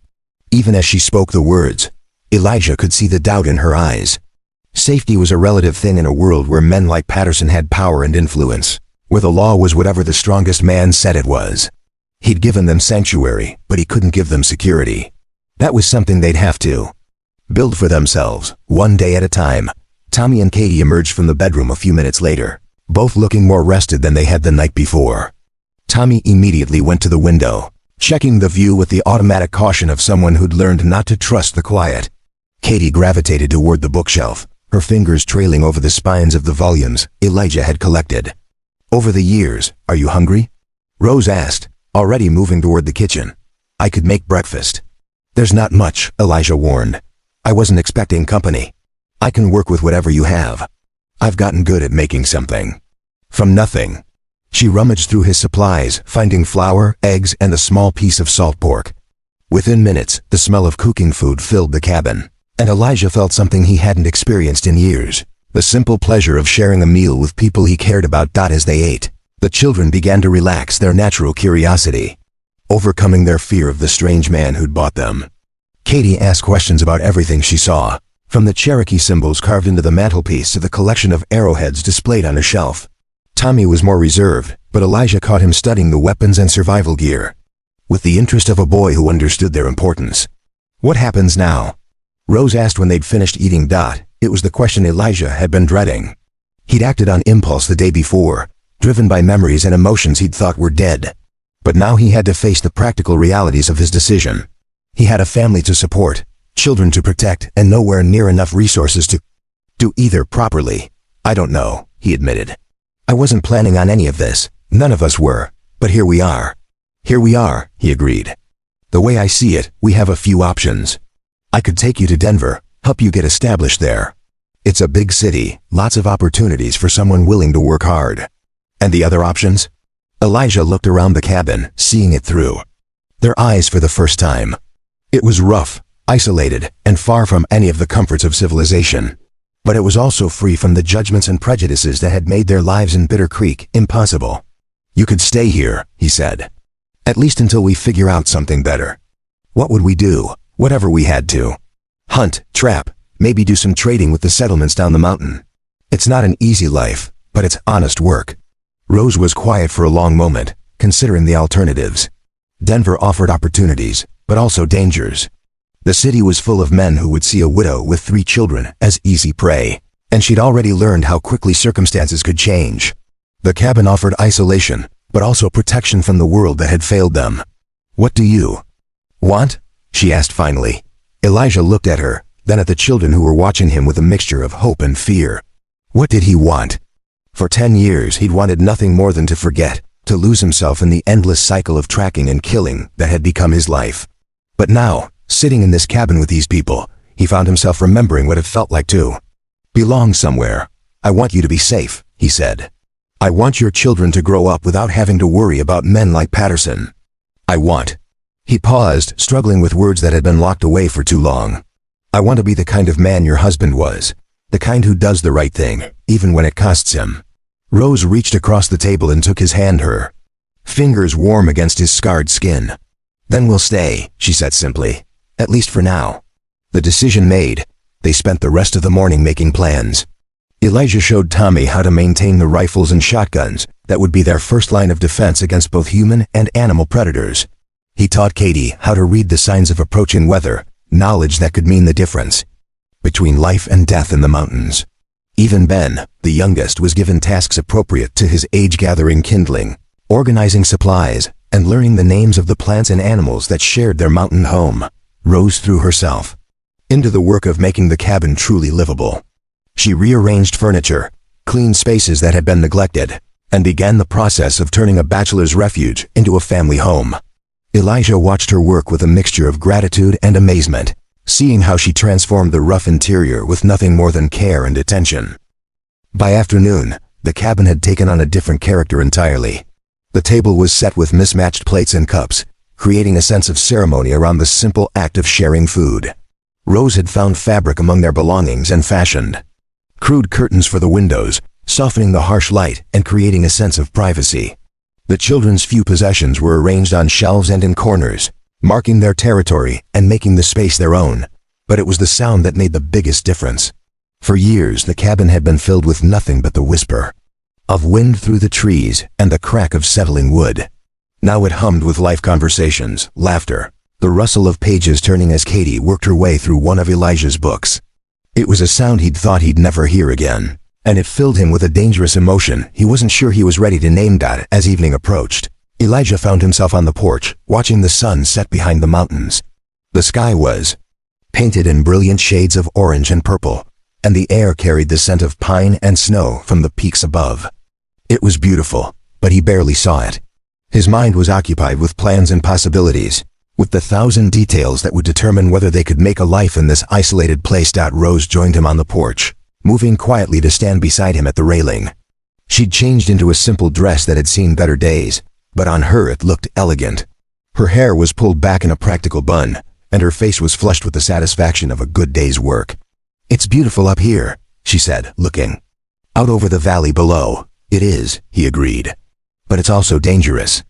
even as she spoke the words, Elijah could see the doubt in her eyes. Safety was a relative thing in a world where men like Patterson had power and influence, where the law was whatever the strongest man said it was. He'd given them sanctuary, but he couldn't give them security. That was something they'd have to build for themselves, one day at a time. Tommy and Katie emerged from the bedroom a few minutes later, both looking more rested than they had the night before. Tommy immediately went to the window, checking the view with the automatic caution of someone who'd learned not to trust the quiet. Katie gravitated toward the bookshelf, her fingers trailing over the spines of the volumes Elijah had collected. Over the years, are you hungry? Rose asked, already moving toward the kitchen. I could make breakfast. There's not much, Elijah warned. I wasn't expecting company. I can work with whatever you have. I've gotten good at making something. From nothing. She rummaged through his supplies, finding flour, eggs, and a small piece of salt pork. Within minutes, the smell of cooking food filled the cabin, and Elijah felt something he hadn't experienced in years. The simple pleasure of sharing a meal with people he cared about. As they ate, the children began to relax their natural curiosity, overcoming their fear of the strange man who'd bought them. Katie asked questions about everything she saw, from the Cherokee symbols carved into the mantelpiece to the collection of arrowheads displayed on a shelf. Tommy was more reserved, but Elijah caught him studying the weapons and survival gear, with the interest of a boy who understood their importance. What happens now? Rose asked when they'd finished eating. It was the question Elijah had been dreading. He'd acted on impulse the day before, driven by memories and emotions he'd thought were dead. But now he had to face the practical realities of his decision. He had a family to support, children to protect, and nowhere near enough resources to do either properly. I don't know, he admitted. I wasn't planning on any of this. None of us were. But here we are. Here we are, he agreed. The way I see it, we have a few options. I could take you to Denver, help you get established there. It's a big city, lots of opportunities for someone willing to work hard. And the other options? Elijah looked around the cabin, seeing it through their eyes for the first time. It was rough, isolated, and far from any of the comforts of civilization. But it was also free from the judgments and prejudices that had made their lives in Bitter Creek impossible. You could stay here, he said. At least until we figure out something better. What would we do? Whatever we had to. Hunt, trap, maybe do some trading with the settlements down the mountain. It's not an easy life, but it's honest work. Rose was quiet for a long moment, considering the alternatives. Denver offered opportunities, but also dangers. The city was full of men who would see a widow with 3 children as easy prey, and she'd already learned how quickly circumstances could change. The cabin offered isolation, but also protection from the world that had failed them. What do you want? She asked finally. Elijah looked at her, then at the children who were watching him with a mixture of hope and fear. What did he want? For 10 years he'd wanted nothing more than to forget, to lose himself in the endless cycle of tracking and killing that had become his life. But now, sitting in this cabin with these people, he found himself remembering what it felt like to belong somewhere. "I want you to be safe," he said. "I want your children to grow up without having to worry about men like Patterson. I want—" He paused, struggling with words that had been locked away for too long. "I want to be the kind of man your husband was, the kind who does the right thing, even when it costs him." Rose reached across the table and took his hand, her fingers warm against his scarred skin. "Then we'll stay," she said simply. "At least for now." The decision made, they spent the rest of the morning making plans. Elijah showed Tommy how to maintain the rifles and shotguns that would be their first line of defense against both human and animal predators. He taught Katie how to read the signs of approaching weather, knowledge that could mean the difference between life and death in the mountains. Even Ben, the youngest, was given tasks appropriate to his age, gathering kindling, organizing supplies, and learning the names of the plants and animals that shared their mountain home. Rose threw herself into the work of making the cabin truly livable. She rearranged furniture, cleaned spaces that had been neglected, and began the process of turning a bachelor's refuge into a family home. Elijah watched her work with a mixture of gratitude and amazement, seeing how she transformed the rough interior with nothing more than care and attention. By afternoon, the cabin had taken on a different character entirely. The table was set with mismatched plates and cups, creating a sense of ceremony around the simple act of sharing food. Rose had found fabric among their belongings and fashioned crude curtains for the windows, softening the harsh light and creating a sense of privacy. The children's few possessions were arranged on shelves and in corners, marking their territory and making the space their own. But it was the sound that made the biggest difference. For years, the cabin had been filled with nothing but the whisper of wind through the trees and the crack of settling wood. Now it hummed with life conversations, laughter, the rustle of pages turning as Katie worked her way through one of Elijah's books. It was a sound he'd thought he'd never hear again, and it filled him with a dangerous emotion he wasn't sure he was ready to name that. As evening approached, Elijah found himself on the porch, watching the sun set behind the mountains. The sky was painted in brilliant shades of orange and purple, and the air carried the scent of pine and snow from the peaks above. It was beautiful, but he barely saw it. His mind was occupied with plans and possibilities, with the 1,000 details that would determine whether they could make a life in this isolated place. Rose joined him on the porch, moving quietly to stand beside him at the railing. She'd changed into a simple dress that had seen better days, but on her it looked elegant. Her hair was pulled back in a practical bun, and her face was flushed with the satisfaction of a good day's work. "It's beautiful up here," she said, looking out over the valley below. "It is," he agreed. "But it's also dangerous.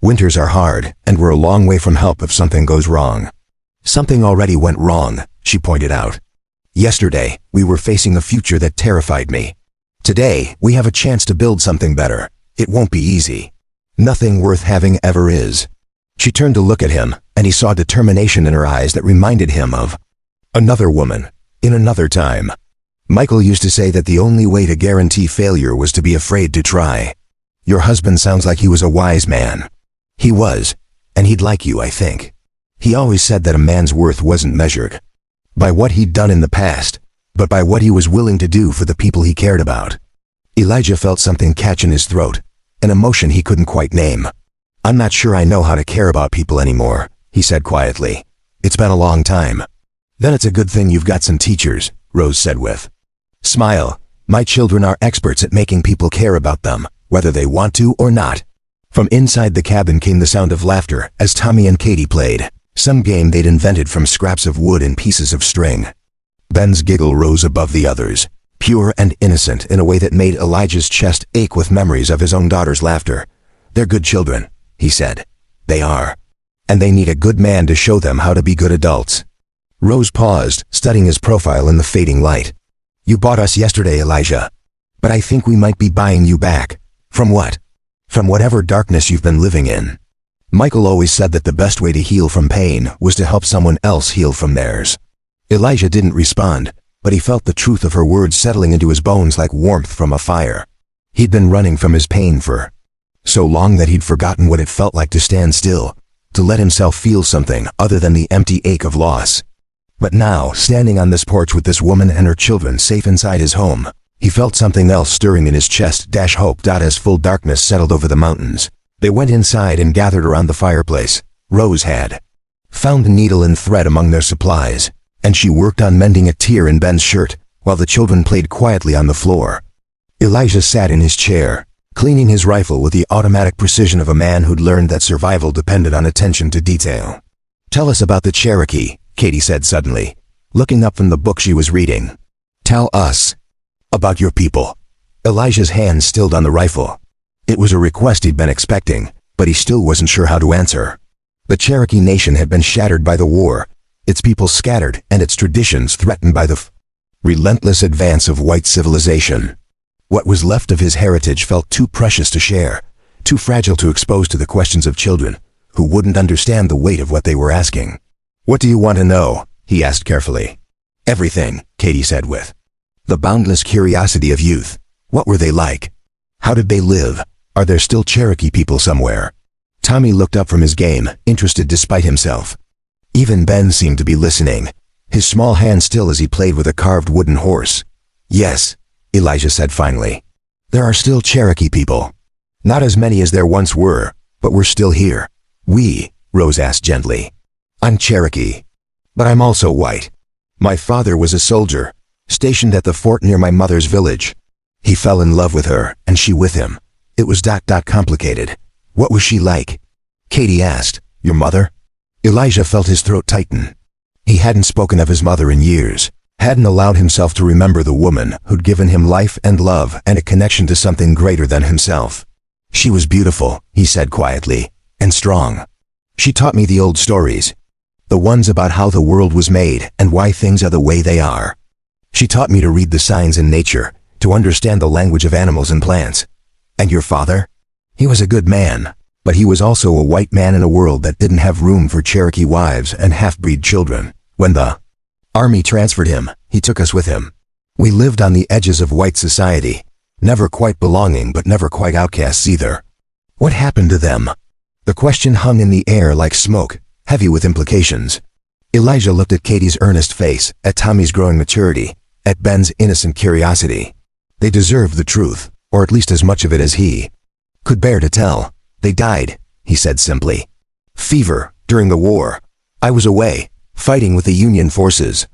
Winters are hard, and we're a long way from help if something goes wrong." "Something already went wrong," she pointed out. "Yesterday, we were facing a future that terrified me. Today, we have a chance to build something better. It won't be easy. Nothing worth having ever is." She turned to look at him, and he saw determination in her eyes that reminded him of another woman, in another time. Michael used to say that the only way to guarantee failure was to be afraid to try. "Your husband sounds like he was a wise man." "He was, and he'd like you, I think. He always said that a man's worth wasn't measured by what he'd done in the past, but by what he was willing to do for the people he cared about." Elijah felt something catch in his throat, an emotion he couldn't quite name. "I'm not sure I know how to care about people anymore," he said quietly. "It's been a long time." "Then it's a good thing you've got some teachers," Rose said with smile. "My children are experts at making people care about them, whether they want to or not." From inside the cabin came the sound of laughter as Tommy and Katie played some game they'd invented from scraps of wood and pieces of string. Ben's giggle rose above the others, pure and innocent in a way that made Elijah's chest ache with memories of his own daughter's laughter. "They're good children," he said. "They are. And they need a good man to show them how to be good adults." Rose paused, studying his profile in the fading light. "You bought us yesterday, Elijah. But I think we might be buying you back." "From what?" "From whatever darkness you've been living in." Michael always said that the best way to heal from pain was to help someone else heal from theirs. Elijah didn't respond, but he felt the truth of her words settling into his bones like warmth from a fire. He'd been running from his pain for so long that he'd forgotten what it felt like to stand still, to let himself feel something other than the empty ache of loss. But now, standing on this porch with this woman and her children safe inside his home, he felt something else stirring in his chest. Hope. As full darkness settled over the mountains, they went inside and gathered around the fireplace. Rose had found a needle and thread among their supplies, and she worked on mending a tear in Ben's shirt, while the children played quietly on the floor. Elijah sat in his chair, cleaning his rifle with the automatic precision of a man who'd learned that survival depended on attention to detail. "Tell us about the Cherokee," Katie said suddenly, looking up from the book she was reading. "Tell us about your people." Elijah's hand stilled on the rifle. It was a request he'd been expecting, but he still wasn't sure how to answer. The Cherokee nation had been shattered by the war, its people scattered, and its traditions threatened by the relentless advance of white civilization. What was left of his heritage felt too precious to share, too fragile to expose to the questions of children, who wouldn't understand the weight of what they were asking. "What do you want to know?" he asked carefully. "Everything," Katie said with the boundless curiosity of youth. "What were they like? How did they live? Are there still Cherokee people somewhere?" Tommy looked up from his game, interested despite himself. Even Ben seemed to be listening, his small hand still as he played with a carved wooden horse. "Yes," Elijah said finally. "There are still Cherokee people. Not as many as there once were, but we're still here." Rose asked gently. "I'm Cherokee, but I'm also white. My father was a soldier, stationed at the fort near my mother's village. He fell in love with her, and she with him. It was complicated." "What was she like?" Katie asked. "Your mother?" Elijah felt his throat tighten. He hadn't spoken of his mother in years, hadn't allowed himself to remember the woman who'd given him life and love and a connection to something greater than himself. "She was beautiful," he said quietly, "and strong. She taught me the old stories, the ones about how the world was made and why things are the way they are. She taught me to read the signs in nature, to understand the language of animals and plants." "And your father?" "He was a good man, but he was also a white man in a world that didn't have room for Cherokee wives and half-breed children. When the army transferred him, he took us with him. We lived on the edges of white society, never quite belonging but never quite outcasts either." "What happened to them?" The question hung in the air like smoke, heavy with implications. Elijah looked at Katie's earnest face, at Tommy's growing maturity, at Ben's innocent curiosity. They deserved the truth, or at least as much of it as he could bear to tell. "They died," he said simply. "Fever, during the war. I was away, fighting with the Union forces.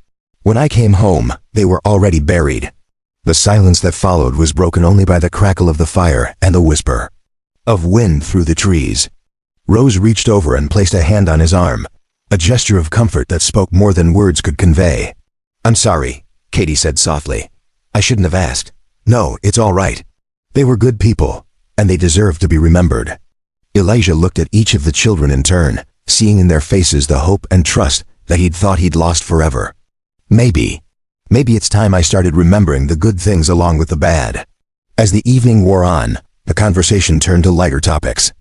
When I came home, they were already buried." The silence that followed was broken only by the crackle of the fire and the whisper of wind through the trees. Rose reached over and placed a hand on his arm, a gesture of comfort that spoke more than words could convey. "I'm sorry," Katie said softly. "I shouldn't have asked." "No, it's all right. They were good people, and they deserve to be remembered." Elijah looked at each of the children in turn, seeing in their faces the hope and trust that he'd thought he'd lost forever. Maybe it's time I started remembering the good things along with the bad." As the evening wore on, the conversation turned to lighter topics.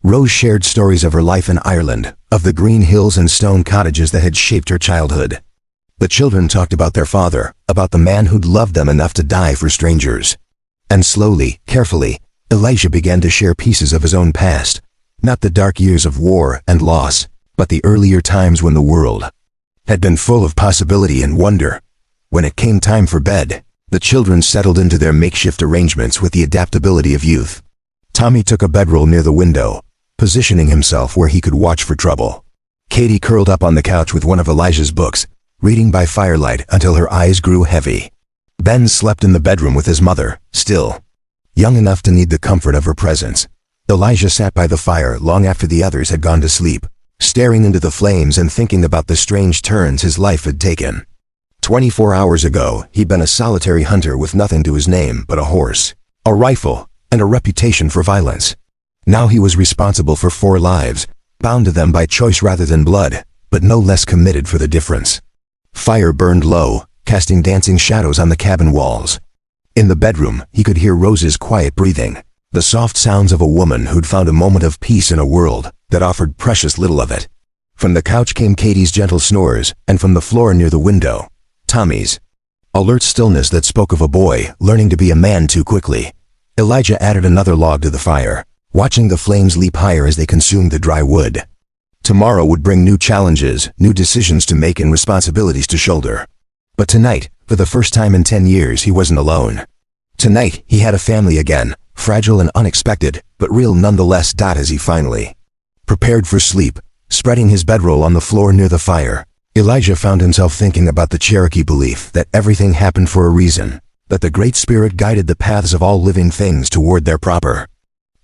Rose shared stories of her life in Ireland, of the green hills and stone cottages that had shaped her childhood. The children talked about their father, about the man who'd loved them enough to die for strangers. And slowly, carefully, Elijah began to share pieces of his own past, not the dark years of war and loss, but the earlier times when the world had been full of possibility and wonder. When it came time for bed, the children settled into their makeshift arrangements with the adaptability of youth. Tommy took a bedroll near the window, positioning himself where he could watch for trouble. Katie curled up on the couch with one of Elijah's books, reading by firelight until her eyes grew heavy. Ben slept in the bedroom with his mother, still young enough to need the comfort of her presence. Elijah sat by the fire long after the others had gone to sleep, staring into the flames and thinking about the strange turns his life had taken. 24 hours ago, he'd been a solitary hunter with nothing to his name but a horse, a rifle, and a reputation for violence. Now he was responsible for 4 lives, bound to them by choice rather than blood, but no less committed for the difference. Fire burned low, casting dancing shadows on the cabin walls. In the bedroom, he could hear Rose's quiet breathing, the soft sounds of a woman who'd found a moment of peace in a world that offered precious little of it. From the couch came Katie's gentle snores, and from the floor near the window, Tommy's alert stillness that spoke of a boy learning to be a man too quickly. Elijah added another log to the fire, watching the flames leap higher as they consumed the dry wood. Tomorrow would bring new challenges, new decisions to make and responsibilities to shoulder. But tonight, for the first time in 10 years, he wasn't alone. Tonight, he had a family again, fragile and unexpected, but real nonetheless. As he finally prepared for sleep, spreading his bedroll on the floor near the fire, Elijah found himself thinking about the Cherokee belief that everything happened for a reason, that the Great Spirit guided the paths of all living things toward their proper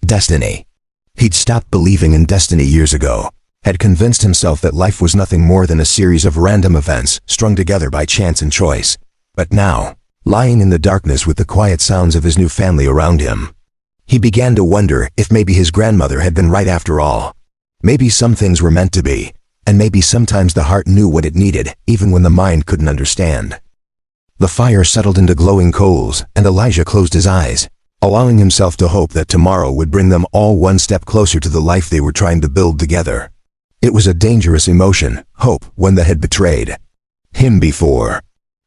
destiny. He'd stopped believing in destiny years ago, had convinced himself that life was nothing more than a series of random events strung together by chance and choice. But now, lying in the darkness with the quiet sounds of his new family around him, he began to wonder if maybe his grandmother had been right after all. Maybe some things were meant to be, and maybe sometimes the heart knew what it needed, even when the mind couldn't understand. The fire settled into glowing coals, and Elijah closed his eyes, allowing himself to hope that tomorrow would bring them all one step closer to the life they were trying to build together. It was a dangerous emotion, hope, one that had betrayed him before.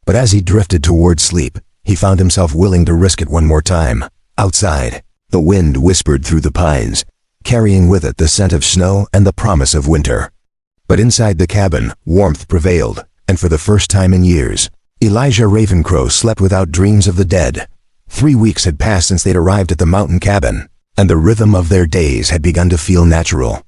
But as he drifted toward sleep, he found himself willing to risk it one more time. Outside, the wind whispered through the pines, carrying with it the scent of snow and the promise of winter. But inside the cabin, warmth prevailed, and for the first time in years, Elijah Ravencrow slept without dreams of the dead. 3 weeks had passed since they'd arrived at the mountain cabin, and the rhythm of their days had begun to feel natural.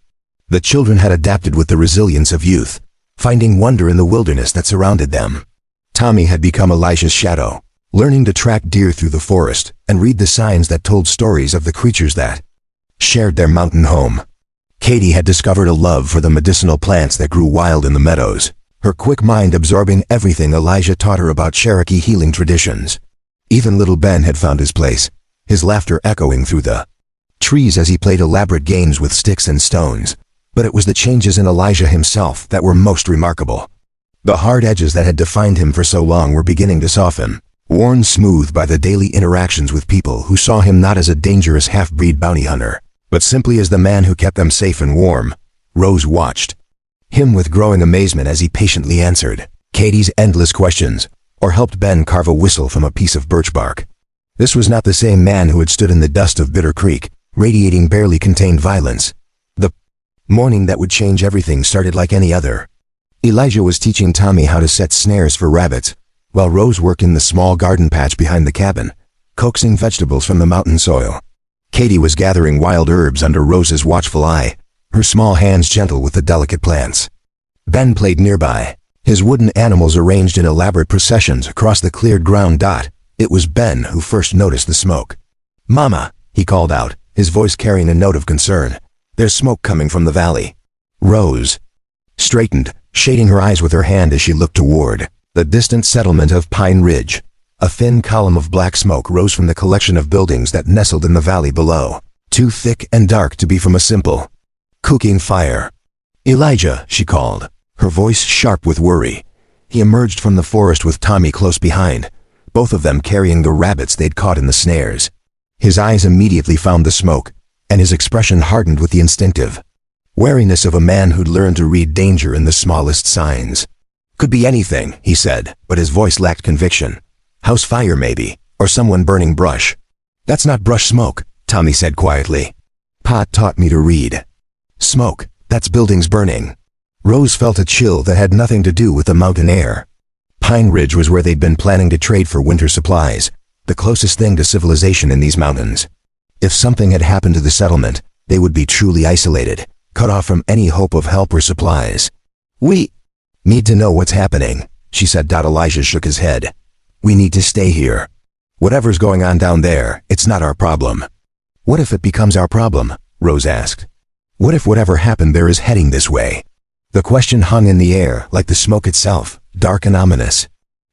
The children had adapted with the resilience of youth, finding wonder in the wilderness that surrounded them. Tommy had become Elijah's shadow, learning to track deer through the forest and read the signs that told stories of the creatures that shared their mountain home. Katie had discovered a love for the medicinal plants that grew wild in the meadows, her quick mind absorbing everything Elijah taught her about Cherokee healing traditions. Even little Ben had found his place, his laughter echoing through the trees as he played elaborate games with sticks and stones. But it was the changes in Elijah himself that were most remarkable. The hard edges that had defined him for so long were beginning to soften, worn smooth by the daily interactions with people who saw him not as a dangerous half-breed bounty hunter, but simply as the man who kept them safe and warm. Rose watched him with growing amazement as he patiently answered Katie's endless questions, or helped Ben carve a whistle from a piece of birch bark. This was not the same man who had stood in the dust of Bitter Creek, radiating barely contained violence. The morning that would change everything started like any other. Elijah was teaching Tommy how to set snares for rabbits, while Rose worked in the small garden patch behind the cabin, coaxing vegetables from the mountain soil. Katie was gathering wild herbs under Rose's watchful eye, her small hands gentle with the delicate plants. Ben played nearby, his wooden animals arranged in elaborate processions across the cleared ground. It was Ben who first noticed the smoke. "Mama," he called out, his voice carrying a note of concern. "There's smoke coming from the valley." Rose straightened, shading her eyes with her hand as she looked toward the distant settlement of Pine Ridge. A thin column of black smoke rose from the collection of buildings that nestled in the valley below, too thick and dark to be from a simple cooking fire. "Elijah," she called, her voice sharp with worry. He emerged from the forest with Tommy close behind, both of them carrying the rabbits they'd caught in the snares. His eyes immediately found the smoke, and his expression hardened with the instinctive wariness of a man who'd learned to read danger in the smallest signs. "Could be anything," he said, but his voice lacked conviction. "House fire maybe, or someone burning brush." "That's not brush smoke," Tommy said quietly. "Pa taught me to read. Smoke, that's buildings burning." Rose felt a chill that had nothing to do with the mountain air. Pine Ridge was where they'd been planning to trade for winter supplies, the closest thing to civilization in these mountains. If something had happened to the settlement, they would be truly isolated, cut off from any hope of help or supplies. "We need to know what's happening," she said. Elijah shook his head. "We need to stay here. Whatever's going on down there, it's not our problem." "What if it becomes our problem?" Rose asked. "What if whatever happened there is heading this way?" The question hung in the air like the smoke itself, dark and ominous.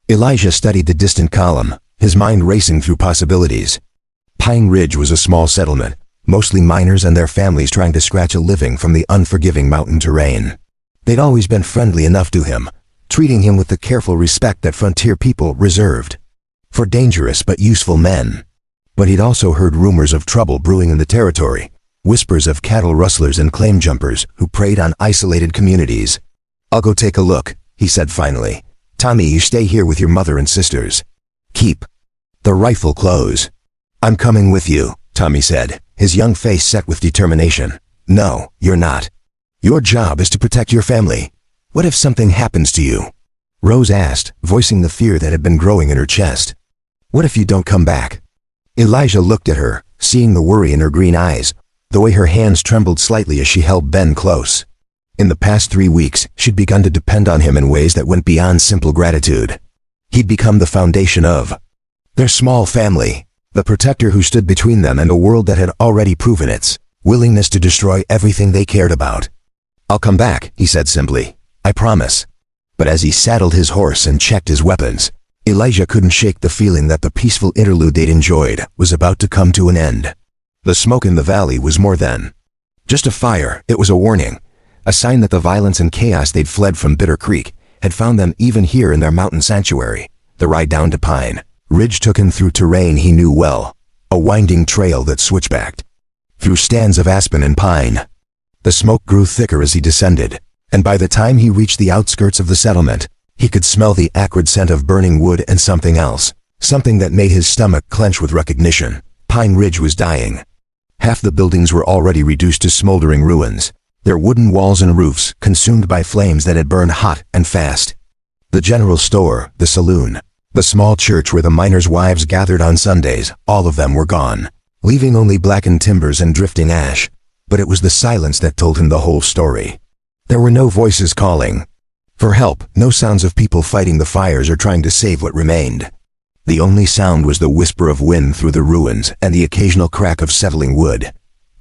Elijah studied the distant column, his mind racing through possibilities. Pine Ridge was a small settlement, mostly miners and their families trying to scratch a living from the unforgiving mountain terrain. They'd always been friendly enough to him, treating him with the careful respect that frontier people reserved for dangerous but useful men. But he'd also heard rumors of trouble brewing in the territory, whispers of cattle rustlers and claim jumpers who preyed on isolated communities. "I'll go take a look," he said finally. "Tommy, you stay here with your mother and sisters. Keep the rifle close." "I'm coming with you," Tommy said, his young face set with determination. "No, you're not." Your job is to protect your family. What if something happens to you? Rose asked, voicing the fear that had been growing in her chest. What if you don't come back? Elijah looked at her, seeing the worry in her green eyes, the way her hands trembled slightly as she held Ben close. In the past 3 weeks, she'd begun to depend on him in ways that went beyond simple gratitude. He'd become the foundation of their small family, the protector who stood between them and a world that had already proven its willingness to destroy everything they cared about. I'll come back, he said simply. I promise. But as he saddled his horse and checked his weapons, Elijah couldn't shake the feeling that the peaceful interlude they'd enjoyed was about to come to an end. The smoke in the valley was more than just a fire. It was a warning, a sign that the violence and chaos they'd fled from Bitter Creek had found them even here in their mountain sanctuary. The ride down to Pine Ridge took him through terrain he knew well, a winding trail that switchbacked through stands of aspen and pine. The smoke grew thicker as he descended, and by the time he reached the outskirts of the settlement, he could smell the acrid scent of burning wood and something else, something that made his stomach clench with recognition. Pine Ridge was dying. Half the buildings were already reduced to smoldering ruins, their wooden walls and roofs consumed by flames that had burned hot and fast. The general store, the saloon, the small church where the miners' wives gathered on Sundays, all of them were gone, leaving only blackened timbers and drifting ash. But it was the silence that told him the whole story. There were no voices calling for help, no sounds of people fighting the fires or trying to save what remained. The only sound was the whisper of wind through the ruins and the occasional crack of settling wood.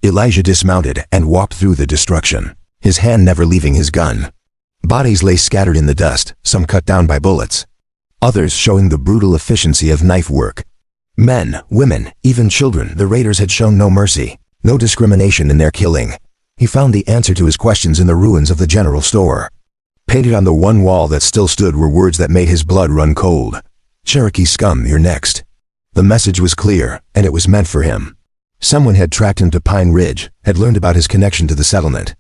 Elijah dismounted and walked through the destruction, his hand never leaving his gun. Bodies lay scattered in the dust, some cut down by bullets, others showing the brutal efficiency of knife work. Men, women, even children, the raiders had shown no mercy, no discrimination in their killing. He found the answer to his questions in the ruins of the general store. Painted on the one wall that still stood were words that made his blood run cold. Cherokee scum, you're next. The message was clear, and it was meant for him. Someone had tracked him to Pine Ridge, had learned about his connection to the settlement.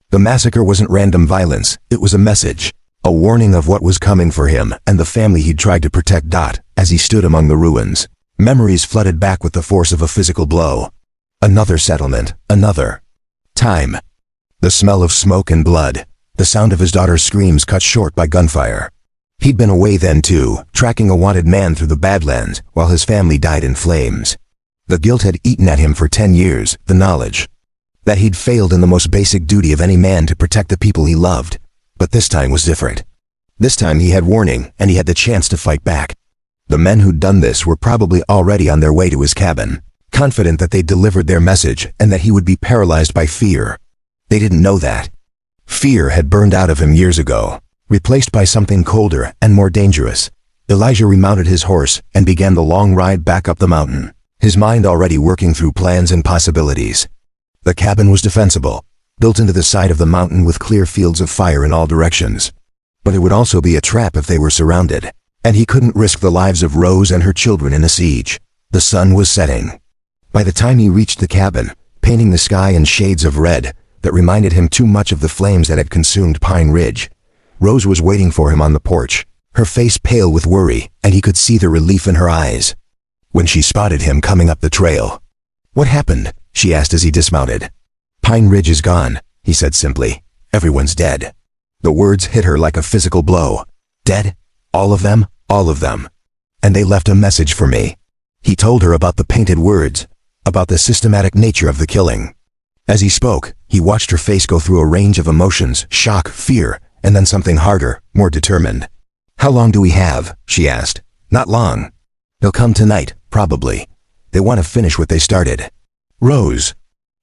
The massacre wasn't random violence, it was a message, a warning of what was coming for him and the family he'd tried to protect. As he stood among the ruins, memories flooded back with the force of a physical blow. Another settlement, another time. The smell of smoke and blood, the sound of his daughter's screams cut short by gunfire. He'd been away then too, tracking a wanted man through the Badlands while his family died in flames. The guilt had eaten at him for 10 years, the knowledge that he'd failed in the most basic duty of any man to protect the people he loved. But this time was different. This time he had warning, and he had the chance to fight back. The men who'd done this were probably already on their way to his cabin, confident that they'd delivered their message and that he would be paralyzed by fear. They didn't know that. Fear had burned out of him years ago, replaced by something colder and more dangerous. Elijah remounted his horse and began the long ride back up the mountain, his mind already working through plans and possibilities. The cabin was defensible, built into the side of the mountain with clear fields of fire in all directions. But it would also be a trap if they were surrounded, and he couldn't risk the lives of Rose and her children in a siege. The sun was setting. By the time he reached the cabin, painting the sky in shades of red that reminded him too much of the flames that had consumed Pine Ridge, Rose was waiting for him on the porch, her face pale with worry, and he could see the relief in her eyes when she spotted him coming up the trail. What happened? She asked as he dismounted. Pine Ridge is gone, he said simply. Everyone's dead. The words hit her like a physical blow. Dead? All of them? All of them. And they left a message for me. He told her about the painted words, about the systematic nature of the killing. As he spoke, he watched her face go through a range of emotions, shock, fear, and then something harder, more determined. How long do we have? She asked. Not long. They'll come tonight, probably. They want to finish what they started. Rose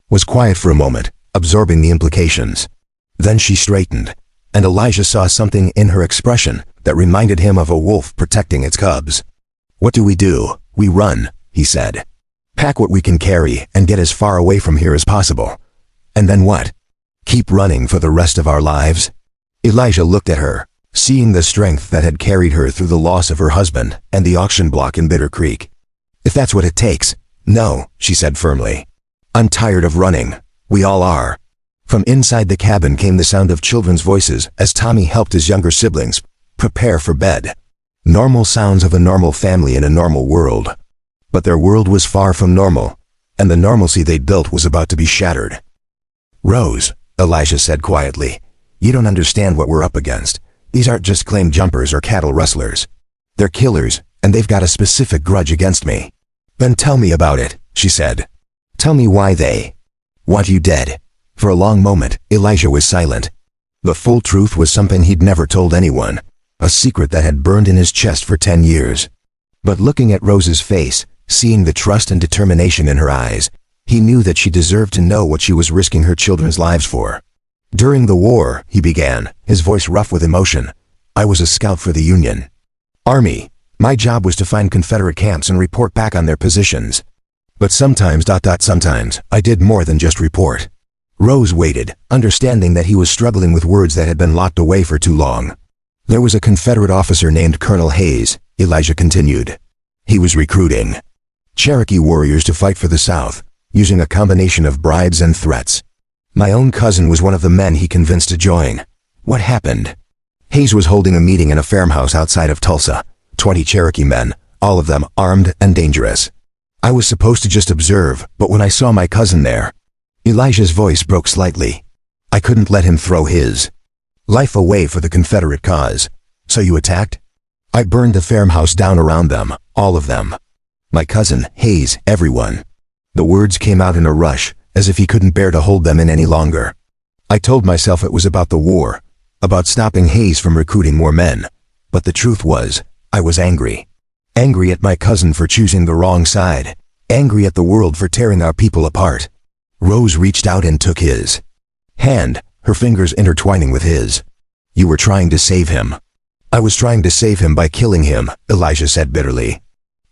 was quiet for a moment, absorbing the implications. Then she straightened, and Elijah saw something in her expression that reminded him of a wolf protecting its cubs. What do? We run, he said. Pack what we can carry and get as far away from here as possible. And then what? Keep running for the rest of our lives? Elijah looked at her, seeing the strength that had carried her through the loss of her husband and the auction block in Bitter Creek. If that's what it takes. No, she said firmly. I'm tired of running. We all are. From inside the cabin came the sound of children's voices as Tommy helped his younger siblings prepare for bed. Normal sounds of a normal family in a normal world. But their world was far from normal, and the normalcy they'd built was about to be shattered. Rose, Elijah said quietly. "You don't understand what we're up against. These aren't just claim jumpers or cattle rustlers. They're killers, and they've got a specific grudge against me." "Then tell me about it," she said. "Tell me why they want you dead." For a long moment, Elijah was silent. The full truth was something he'd never told anyone, a secret that had burned in his chest for 10 years. But looking at Rose's face, seeing the trust and determination in her eyes, he knew that she deserved to know what she was risking her children's lives for. "During the war," he began, his voice rough with emotion, "I was a scout for the Union Army. My job was to find Confederate camps and report back on their positions. But sometimes I did more than just report." Rose waited, understanding that he was struggling with words that had been locked away for too long. "There was a Confederate officer named Colonel Hayes," Elijah continued. "He was recruiting Cherokee warriors to fight for the South, using a combination of bribes and threats. My own cousin was one of the men he convinced to join. What happened? Hayes was holding a meeting in a farmhouse outside of Tulsa. 20 Cherokee men, all of them armed and dangerous. I was supposed to just observe, but when I saw my cousin there..." Elijah's voice broke slightly. "I couldn't let him throw his life away for the Confederate cause. So you attacked? I burned the farmhouse down around them, all of them. My cousin, Hayes, everyone." The words came out in a rush, as if he couldn't bear to hold them in any longer. "I told myself it was about the war, about stopping Hayes from recruiting more men. But the truth was, I was angry. Angry at my cousin for choosing the wrong side. Angry at the world for tearing our people apart." Rose reached out and took his hand, her fingers intertwining with his. "You were trying to save him." "I was trying to save him by killing him," Elijah said bitterly.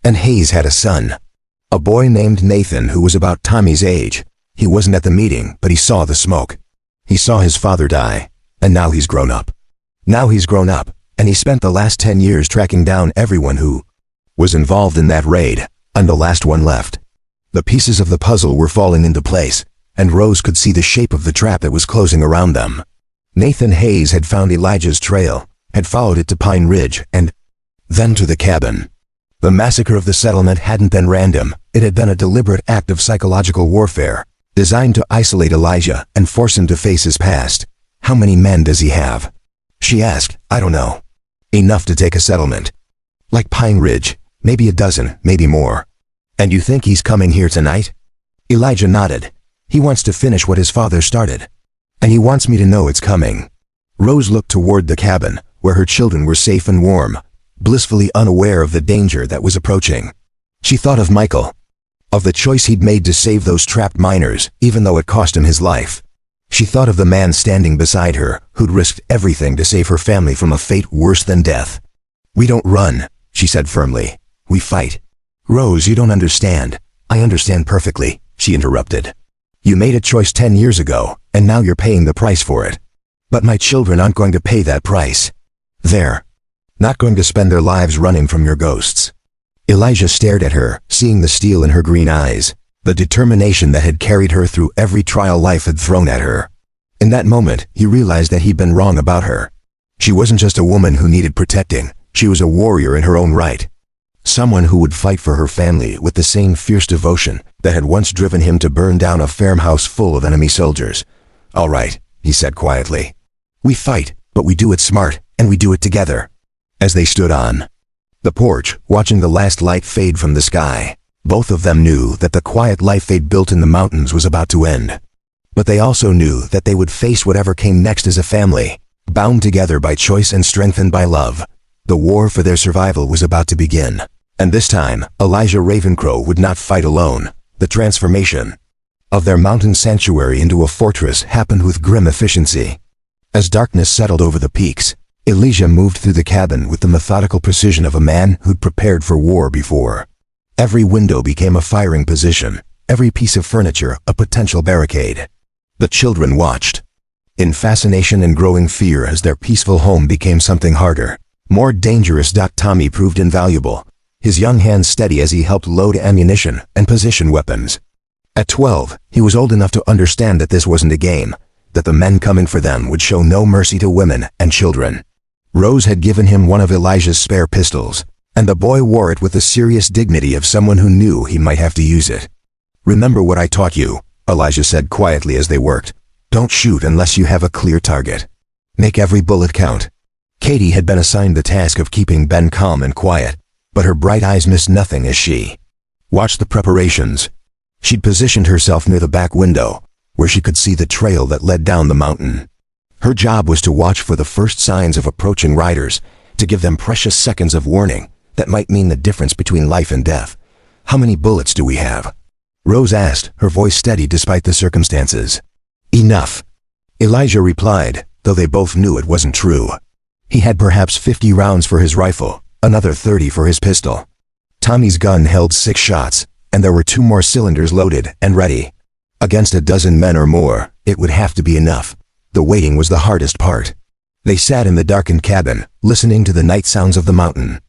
"And Hayes had a son. A boy named Nathan who was about Tommy's age. He wasn't at the meeting, but he saw the smoke. He saw his father die, and now he's grown up. And he spent the last 10 years tracking down everyone who was involved in that raid, and the last one left." The pieces of the puzzle were falling into place, and Rose could see the shape of the trap that was closing around them. Nathan Hayes had found Elijah's trail, had followed it to Pine Ridge, and then to the cabin. The massacre of the settlement hadn't been random. It had been a deliberate act of psychological warfare, designed to isolate Elijah and force him to face his past. "How many men does he have?" she asked. "I don't know. Enough to take a settlement. Like Pine Ridge, maybe a dozen, maybe more." "And you think he's coming here tonight?" Elijah nodded. "He wants to finish what his father started. And he wants me to know it's coming." Rose looked toward the cabin, where her children were safe and warm, blissfully unaware of the danger that was approaching. She thought of Michael, of the choice he'd made to save those trapped miners, even though it cost him his life. She thought of the man standing beside her, who'd risked everything to save her family from a fate worse than death. "We don't run," she said firmly. "We fight." "Rose, you don't understand." "I understand perfectly," she interrupted. "You made a choice 10 years ago, and now you're paying the price for it. But my children aren't going to pay that price. They're not going to spend their lives running from your ghosts." Elijah stared at her, seeing the steel in her green eyes, the determination that had carried her through every trial life had thrown at her. In that moment, he realized that he'd been wrong about her. She wasn't just a woman who needed protecting, she was a warrior in her own right. Someone who would fight for her family with the same fierce devotion that had once driven him to burn down a farmhouse full of enemy soldiers. "All right," he said quietly. "We fight, but we do it smart, and we do it together." As they stood on the porch, watching the last light fade from the sky, both of them knew that the quiet life they'd built in the mountains was about to end. But they also knew that they would face whatever came next as a family, bound together by choice and strengthened by love. The war for their survival was about to begin. And this time, Elijah Ravencrow would not fight alone. The transformation of their mountain sanctuary into a fortress happened with grim efficiency. As darkness settled over the peaks, Elijah moved through the cabin with the methodical precision of a man who'd prepared for war before. Every window became a firing position, every piece of furniture a potential barricade. The children watched, in fascination and growing fear as their peaceful home became something harder, more dangerous. Tommy proved invaluable, his young hands steady as he helped load ammunition and position weapons. At 12, he was old enough to understand that this wasn't a game, that the men coming for them would show no mercy to women and children. Rose had given him one of Elijah's spare pistols, and the boy wore it with the serious dignity of someone who knew he might have to use it. "Remember what I taught you," Elijah said quietly as they worked. Don't shoot unless you have a clear target. Make every bullet count. Katie had been assigned the task of keeping Ben calm and quiet, but her bright eyes missed nothing as she watched the preparations. She'd positioned herself near the back window, where she could see the trail that led down the mountain. Her job was to watch for the first signs of approaching riders, to give them precious seconds of warning that might mean the difference between life and death. How many bullets do we have? Rose asked, her voice steady despite the circumstances. Enough. Elijah replied, though they both knew it wasn't true. He had perhaps 50 rounds for his rifle, another 30 for his pistol. Tommy's gun held 6 shots, and there were 2 more cylinders loaded and ready. Against a dozen men or more, it would have to be enough. The waiting was the hardest part. They sat in the darkened cabin, listening to the night sounds of the mountain,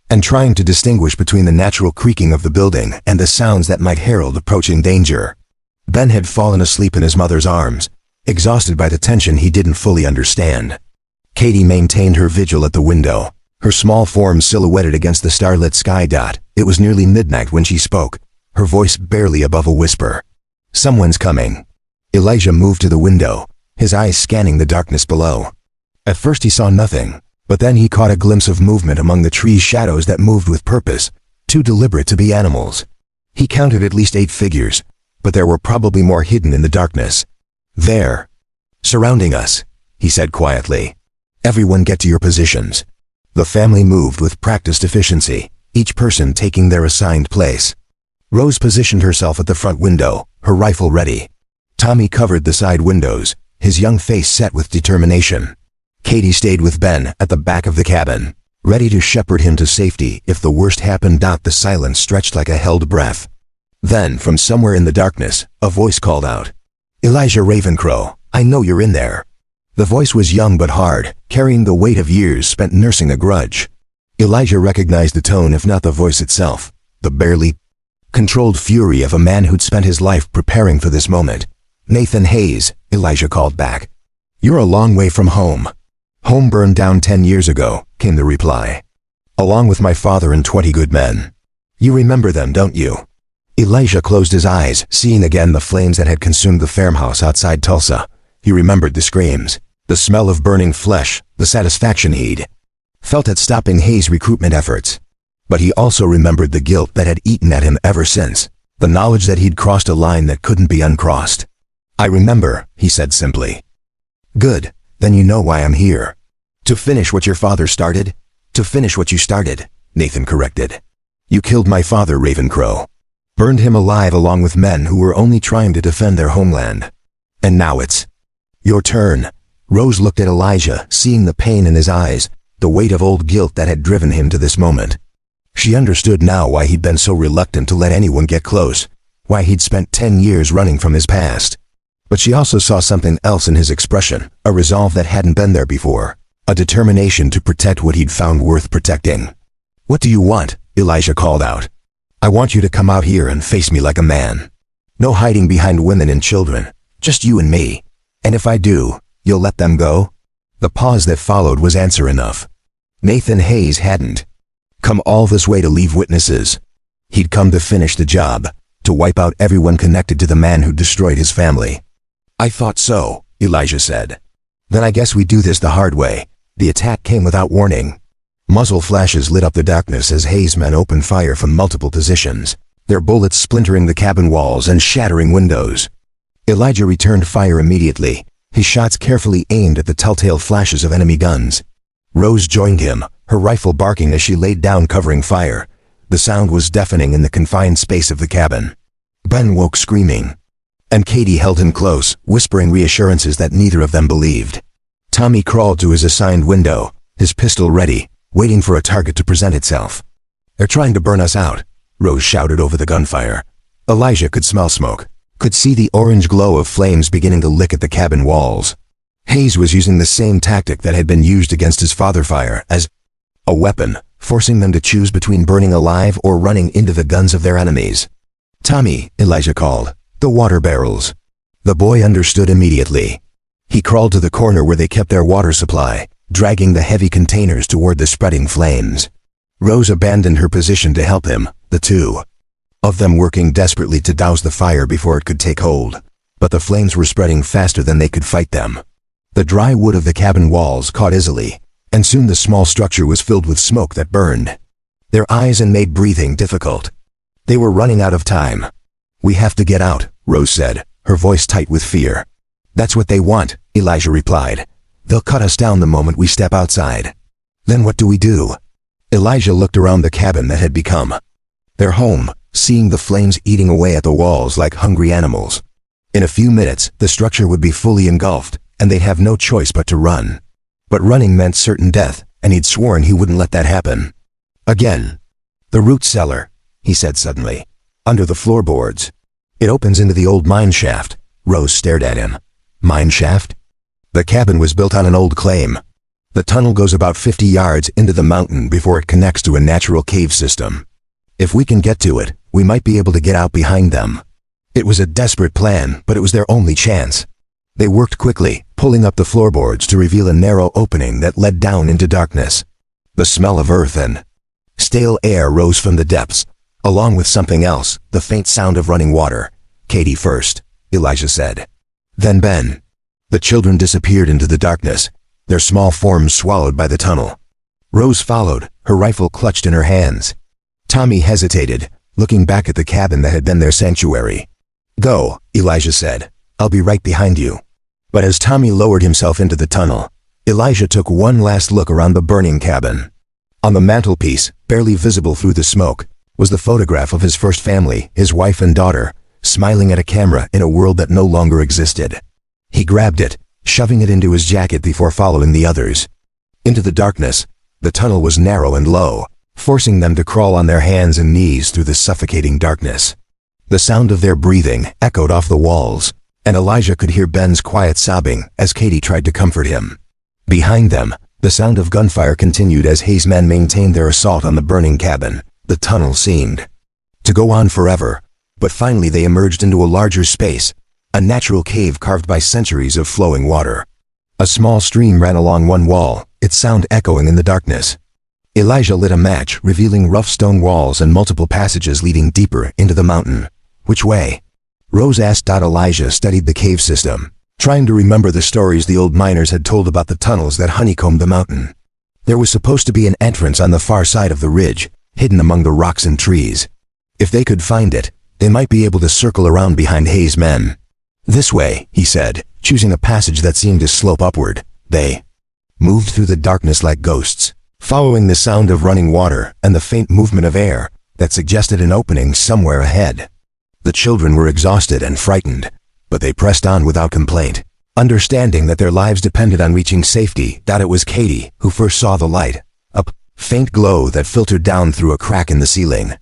and trying to distinguish between the natural creaking of the building and the sounds that might herald approaching danger. Ben had fallen asleep in his mother's arms, exhausted by the tension he didn't fully understand. Katie maintained her vigil at the window, her small form silhouetted against the starlit sky. It was nearly midnight when she spoke, her voice barely above a whisper. Someone's coming. Elijah moved to the window, his eyes scanning the darkness below. At first he saw nothing, but then he caught a glimpse of movement among the trees' shadows that moved with purpose, too deliberate to be animals. He counted at least 8 figures, but there were probably more hidden in the darkness. There. Surrounding us, he said quietly. Everyone get to your positions. The family moved with practiced efficiency, each person taking their assigned place. Rose positioned herself at the front window, her rifle ready. Tommy covered the side windows, his young face set with determination. Katie stayed with Ben at the back of the cabin, ready to shepherd him to safety if the worst happened. The silence stretched like a held breath. Then, from somewhere in the darkness, a voice called out. Elijah Ravencrow, I know you're in there. The voice was young but hard, carrying the weight of years spent nursing a grudge. Elijah recognized the tone if not the voice itself, the barely controlled fury of a man who'd spent his life preparing for this moment. Nathan Hayes, Elijah called back. You're a long way from home. Home burned down 10 years ago, came the reply. Along with my father and 20 good men. You remember them, don't you? Elijah closed his eyes, seeing again the flames that had consumed the farmhouse outside Tulsa. He remembered the screams, the smell of burning flesh, the satisfaction he'd felt at stopping Hayes' recruitment efforts. But he also remembered the guilt that had eaten at him ever since, the knowledge that he'd crossed a line that couldn't be uncrossed. I remember, he said simply. Good, then you know why I'm here. To finish what your father started? To finish what you started, Nathan corrected. You killed my father, Ravencrow. Burned him alive along with men who were only trying to defend their homeland. And now it's your turn. Rose looked at Elijah, seeing the pain in his eyes, the weight of old guilt that had driven him to this moment. She understood now why he'd been so reluctant to let anyone get close, why he'd spent 10 years running from his past. But she also saw something else in his expression, a resolve that hadn't been there before, a determination to protect what he'd found worth protecting. What do you want? Elijah called out. I want you to come out here and face me like a man. No hiding behind women and children, just you and me. And if I do, you'll let them go? The pause that followed was answer enough. Nathan Hayes hadn't come all this way to leave witnesses. He'd come to finish the job, to wipe out everyone connected to the man who destroyed his family. I thought so, Elijah said. Then I guess we do this the hard way. The attack came without warning. Muzzle flashes lit up the darkness as Hayes' men opened fire from multiple positions, their bullets splintering the cabin walls and shattering windows. Elijah returned fire immediately, his shots carefully aimed at the telltale flashes of enemy guns. Rose joined him, her rifle barking as she laid down covering fire. The sound was deafening in the confined space of the cabin. Ben woke screaming, and Katie held him close, whispering reassurances that neither of them believed. Tommy crawled to his assigned window, his pistol ready, waiting for a target to present itself. They're trying to burn us out, Rose shouted over the gunfire. Elijah could smell smoke, could see the orange glow of flames beginning to lick at the cabin walls. Hayes was using the same tactic that had been used against his father fire as a weapon, forcing them to choose between burning alive or running into the guns of their enemies. Tommy, Elijah called, the water barrels. The boy understood immediately. He crawled to the corner where they kept their water supply, dragging the heavy containers toward the spreading flames. Rose abandoned her position to help him, the two of them working desperately to douse the fire before it could take hold. but the flames were spreading faster than they could fight them. The dry wood of the cabin walls caught easily, and soon the small structure was filled with smoke that burned their eyes and made breathing difficult. They were running out of time. "We have to get out," Rose said, her voice tight with fear. "That's what they want," Elijah replied. "They'll cut us down the moment we step outside." "Then what do we do?" Elijah looked around the cabin that had become their home, seeing the flames eating away at the walls like hungry animals. In a few minutes, the structure would be fully engulfed, and they'd have no choice but to run. But running meant certain death, and he'd sworn he wouldn't let that happen. Again. "The root cellar," he said suddenly. "Under the floorboards. It opens into the old mine shaft." Rose stared at him. "Mine shaft?" The cabin was built on an old claim. The tunnel goes about 50 yards into the mountain before it connects to a natural cave system. If we can get to it, we might be able to get out behind them. It was a desperate plan, but it was their only chance. They worked quickly, pulling up the floorboards to reveal a narrow opening that led down into darkness. The smell of earth and stale air rose from the depths, along with something else, the faint sound of running water. "Katie first," Elijah said. Then Ben. The children disappeared into the darkness, their small forms swallowed by the tunnel. Rose followed, her rifle clutched in her hands. Tommy hesitated, looking back at the cabin that had been their sanctuary. "Go," Elijah said. "I'll be right behind you." But as Tommy lowered himself into the tunnel, Elijah took one last look around the burning cabin. On the mantelpiece, barely visible through the smoke, was the photograph of his first family, his wife and daughter, smiling at a camera in a world that no longer existed. He grabbed it, shoving it into his jacket before following the others. Into the darkness, the tunnel was narrow and low, forcing them to crawl on their hands and knees through the suffocating darkness. The sound of their breathing echoed off the walls, and Elijah could hear Ben's quiet sobbing as Katie tried to comfort him. Behind them, the sound of gunfire continued as Hayes' men maintained their assault on the burning cabin. The tunnel seemed to go on forever, but finally they emerged into a larger space, a natural cave carved by centuries of flowing water. A small stream ran along one wall, its sound echoing in the darkness. Elijah lit a match, revealing rough stone walls and multiple passages leading deeper into the mountain. "Which way?" Rose asked. Elijah studied the cave system, trying to remember the stories the old miners had told about the tunnels that honeycombed the mountain. There was supposed to be an entrance on the far side of the ridge, hidden among the rocks and trees. If they could find it, they might be able to circle around behind Hayes' men. "This way," he said, choosing a passage that seemed to slope upward. They moved through the darkness like ghosts, following the sound of running water and the faint movement of air that suggested an opening somewhere ahead. The children were exhausted and frightened, but they pressed on without complaint, understanding that their lives depended on reaching safety. It was Katie who first saw the light, a faint glow that filtered down through a crack in the ceiling.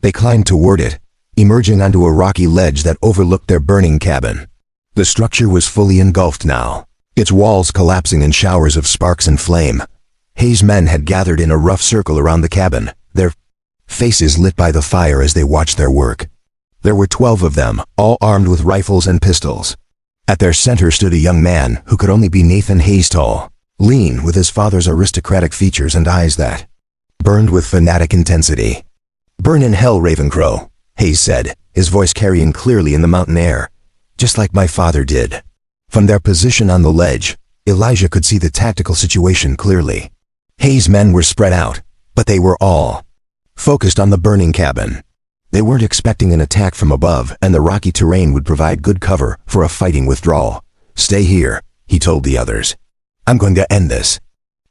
They climbed toward it, emerging onto a rocky ledge that overlooked their burning cabin. The structure was fully engulfed now, its walls collapsing in showers of sparks and flame. Hayes' men had gathered in a rough circle around the cabin, their faces lit by the fire as they watched their work. There were 12 of them, all armed with rifles and pistols. At their center stood a young man who could only be Nathan Hayes tall, lean with his father's aristocratic features and eyes that burned with fanatic intensity. "Burn in hell, Ravencrow," Hayes said, his voice carrying clearly in the mountain air. "Just like my father did." From their position on the ledge, Elijah could see the tactical situation clearly. Hayes' men were spread out, but they were all focused on the burning cabin. They weren't expecting an attack from above, and the rocky terrain would provide good cover for a fighting withdrawal. "Stay here," he told the others. "I'm going to end this."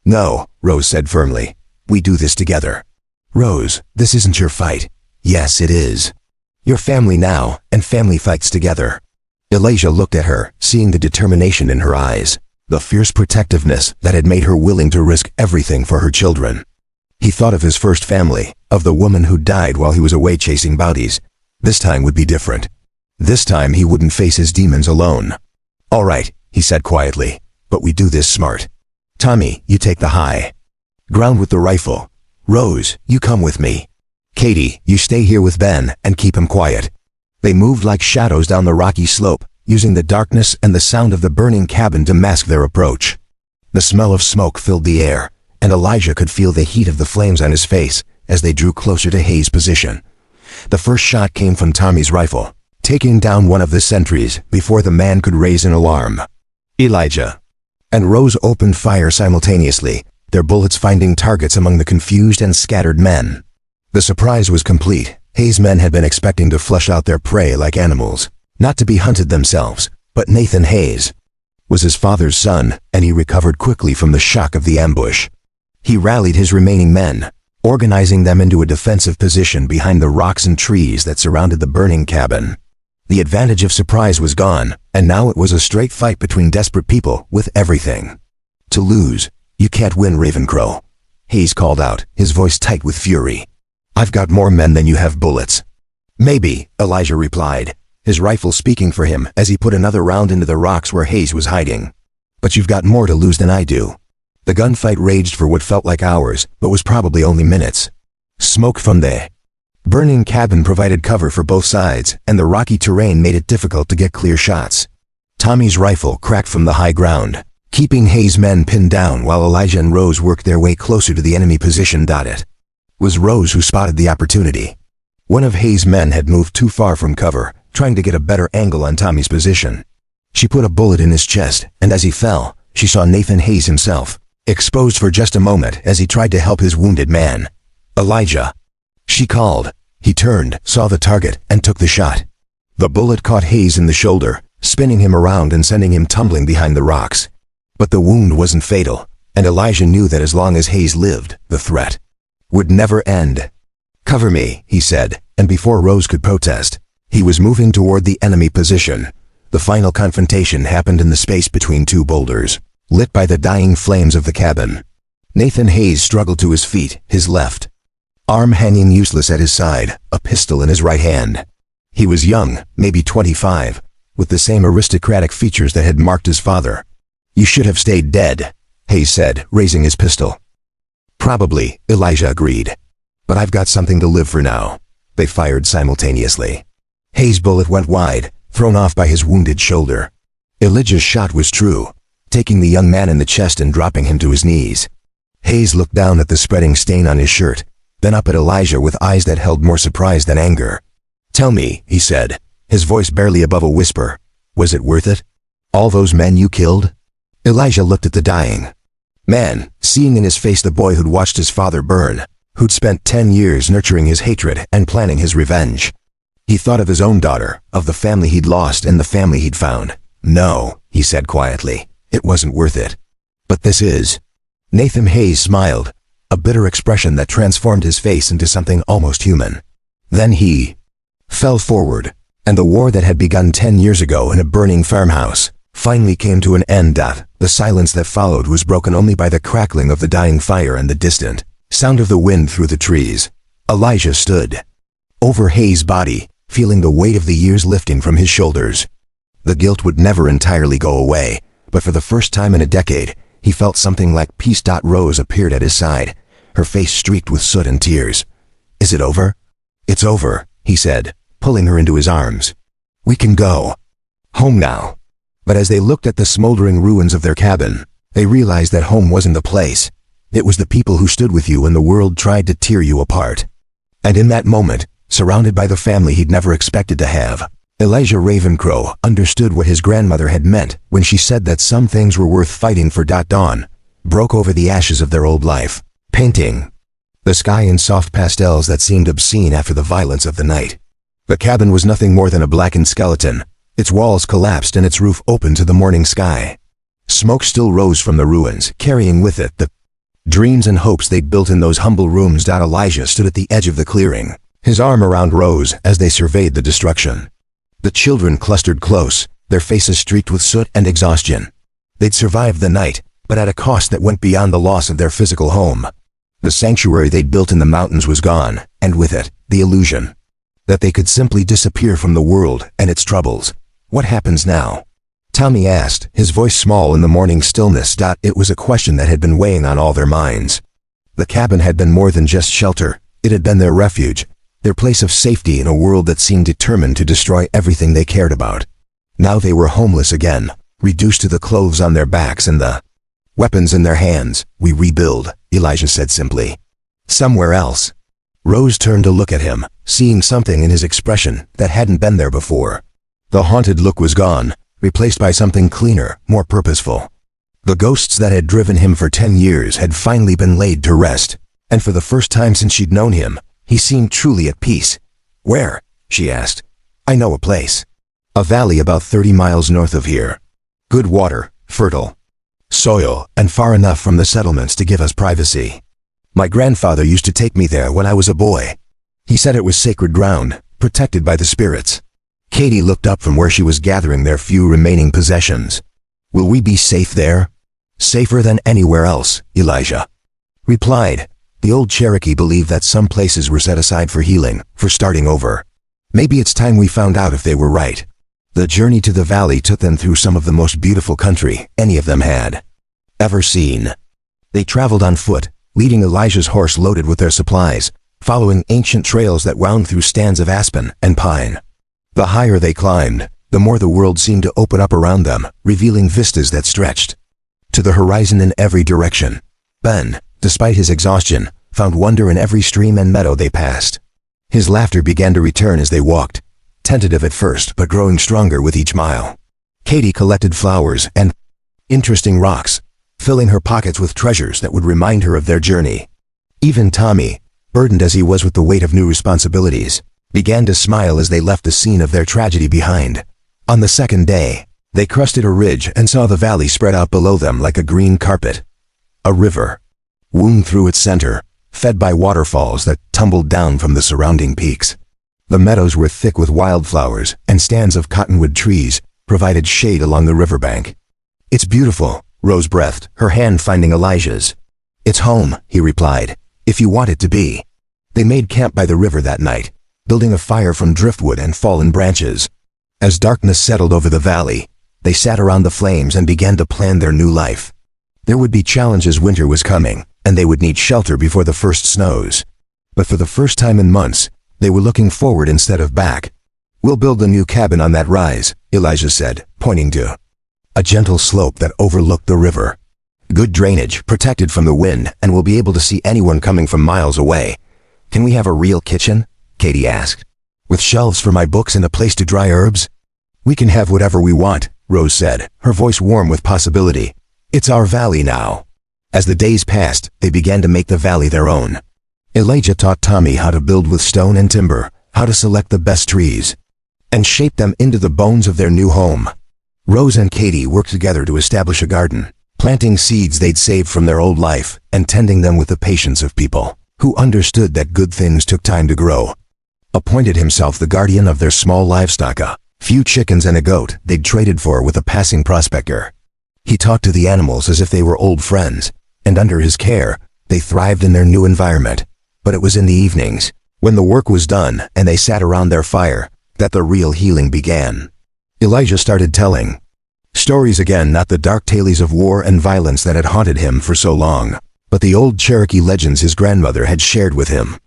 "No," Rose said firmly. "We do this together." "Rose, this isn't your fight." "Yes, it is. You're family now, and family fights together." Elijah looked at her, seeing the determination in her eyes, the fierce protectiveness that had made her willing to risk everything for her children. He thought of his first family, of the woman who died while he was away chasing bounties. This time would be different. This time he wouldn't face his demons alone. "All right," he said quietly, "but we do this smart. Tommy, you take the high ground with the rifle. Rose, you come with me. Katie, you stay here with Ben and keep him quiet." They moved like shadows down the rocky slope, using the darkness and the sound of the burning cabin to mask their approach. The smell of smoke filled the air, and Elijah could feel the heat of the flames on his face as they drew closer to Hayes' position. The first shot came from Tommy's rifle, taking down one of the sentries before the man could raise an alarm. Elijah and Rose opened fire simultaneously, their bullets finding targets among the confused and scattered men. The surprise was complete. Hayes' men had been expecting to flush out their prey like animals, not to be hunted themselves, but Nathan Hayes was his father's son, and he recovered quickly from the shock of the ambush. He rallied his remaining men, organizing them into a defensive position behind the rocks and trees that surrounded the burning cabin. The advantage of surprise was gone, and now it was a straight fight between desperate people with everything to lose. "You can't win, Ravencrow," Hayes called out, his voice tight with fury. "I've got more men than you have bullets." "Maybe," Elijah replied, his rifle speaking for him as he put another round into the rocks where Hayes was hiding. "But you've got more to lose than I do." The gunfight raged for what felt like hours, but was probably only minutes. Smoke from the burning cabin provided cover for both sides, and the rocky terrain made it difficult to get clear shots. Tommy's rifle cracked from the high ground, keeping Hayes' men pinned down while Elijah and Rose worked their way closer to the enemy position. It was Rose who spotted the opportunity. One of Hayes' men had moved too far from cover, trying to get a better angle on Tommy's position. She put a bullet in his chest, and as he fell, she saw Nathan Hayes himself, exposed for just a moment as he tried to help his wounded man. "Elijah," she called. He turned, saw the target, and took the shot. The bullet caught Hayes in the shoulder, spinning him around and sending him tumbling behind the rocks. But the wound wasn't fatal, and Elijah knew that as long as Hayes lived, the threat would never end. "Cover me," he said, and before Rose could protest, he was moving toward the enemy position. The final confrontation happened in the space between two boulders, lit by the dying flames of the cabin. Nathan Hayes struggled to his feet, his left arm hanging useless at his side, a pistol in his right hand. He was young, maybe 25, with the same aristocratic features that had marked his father. "You should have stayed dead," Hayes said, raising his pistol. "Probably," Elijah agreed. "But I've got something to live for now." They fired simultaneously. Hayes' bullet went wide, thrown off by his wounded shoulder. Elijah's shot was true, taking the young man in the chest and dropping him to his knees. Hayes looked down at the spreading stain on his shirt, then up at Elijah with eyes that held more surprise than anger. "Tell me," he said, his voice barely above a whisper, "was it worth it? All those men you killed?" Elijah looked at the dying man, seeing in his face the boy who'd watched his father burn, who'd spent 10 years nurturing his hatred and planning his revenge. He thought of his own daughter, of the family he'd lost and the family he'd found. "No," he said quietly, "it wasn't worth it. But this is." Nathan Hayes smiled, a bitter expression that transformed his face into something almost human. Then he fell forward, and the war that had begun 10 years ago in a burning farmhouse finally came to an end. The silence that followed was broken only by the crackling of the dying fire and the distant sound of the wind through the trees. Elijah stood over Hayes' body, feeling the weight of the years lifting from his shoulders. The guilt would never entirely go away, but for the first time in a decade, he felt something like peace. Rose appeared at his side, her face streaked with soot and tears. "Is it over?" "It's over," he said, pulling her into his arms. "We can go home now." But as they looked at the smoldering ruins of their cabin, they realized that home wasn't the place. It was the people who stood with you when the world tried to tear you apart. And in that moment, surrounded by the family he'd never expected to have, Elijah Ravencrow understood what his grandmother had meant when she said that some things were worth fighting for. Dawn broke over the ashes of their old life, painting the sky in soft pastels that seemed obscene after the violence of the night. The cabin was nothing more than a blackened skeleton. Its walls collapsed and its roof open to the morning sky. Smoke still rose from the ruins, carrying with it the dreams and hopes they'd built in those humble rooms. Elijah stood at the edge of the clearing, his arm around Rose as they surveyed the destruction. The children clustered close, their faces streaked with soot and exhaustion. They'd survived the night, but at a cost that went beyond the loss of their physical home. The sanctuary they'd built in the mountains was gone, and with it, the illusion that they could simply disappear from the world and its troubles. "What happens now?" Tommy asked, his voice small in the morning stillness. It was a question that had been weighing on all their minds. The cabin had been more than just shelter. It had been their refuge, their place of safety in a world that seemed determined to destroy everything they cared about. Now they were homeless again, reduced to the clothes on their backs and the weapons in their hands. "We rebuild," Elijah said simply. "Somewhere else." Rose turned to look at him, seeing something in his expression that hadn't been there before. The haunted look was gone, replaced by something cleaner, more purposeful. The ghosts that had driven him for 10 years had finally been laid to rest, and for the first time since she'd known him, he seemed truly at peace. "Where?" she asked. "I know a place. A valley about 30 miles north of here. Good water, fertile soil, and far enough from the settlements to give us privacy. My grandfather used to take me there when I was a boy. He said it was sacred ground, protected by the spirits." Katie looked up from where she was gathering their few remaining possessions. "Will we be safe there?" "Safer than anywhere else," Elijah replied. The old Cherokee believed that some places were set aside for healing, for starting over. Maybe it's time we found out if they were right. The journey to the valley took them through some of the most beautiful country any of them had ever seen. They traveled on foot, leading Elijah's horse loaded with their supplies, following ancient trails that wound through stands of aspen and pine. The higher they climbed, the more the world seemed to open up around them, revealing vistas that stretched to the horizon in every direction. Ben, despite his exhaustion, found wonder in every stream and meadow they passed. His laughter began to return as they walked, tentative at first but growing stronger with each mile. Katie collected flowers and interesting rocks, filling her pockets with treasures that would remind her of their journey. Even Tommy, burdened as he was with the weight of new responsibilities, began to smile as they left the scene of their tragedy behind. On the second day, they crested a ridge and saw the valley spread out below them like a green carpet. A river wound through its center, fed by waterfalls that tumbled down from the surrounding peaks. The meadows were thick with wildflowers, and stands of cottonwood trees provided shade along the riverbank. "It's beautiful," Rose breathed, her hand finding Elijah's. "It's home," he replied, "if you want it to be." They made camp by the river that night, building a fire from driftwood and fallen branches. As darkness settled over the valley, they sat around the flames and began to plan their new life. There would be challenges. Winter was coming, and they would need shelter before the first snows. But for the first time in months, they were looking forward instead of back. "We'll build a new cabin on that rise," Elijah said, pointing to a gentle slope that overlooked the river. "Good drainage, protected from the wind, and we'll be able to see anyone coming from miles away." "Can we have a real kitchen?" Katie asked. "With shelves for my books and a place to dry herbs?" "We can have whatever we want," Rose said, her voice warm with possibility. "It's our valley now." As the days passed, they began to make the valley their own. Elijah taught Tommy how to build with stone and timber, how to select the best trees, and shape them into the bones of their new home. Rose and Katie worked together to establish a garden, planting seeds they'd saved from their old life and tending them with the patience of people who understood that good things took time to grow. Appointed himself the guardian of their small livestock, a few chickens and a goat they'd traded for with a passing prospector. He talked to the animals as if they were old friends, and under his care, they thrived in their new environment. But it was in the evenings, when the work was done and they sat around their fire, that the real healing began. Elijah started telling stories again, not the dark tales of war and violence that had haunted him for so long, but the old Cherokee legends his grandmother had shared with him.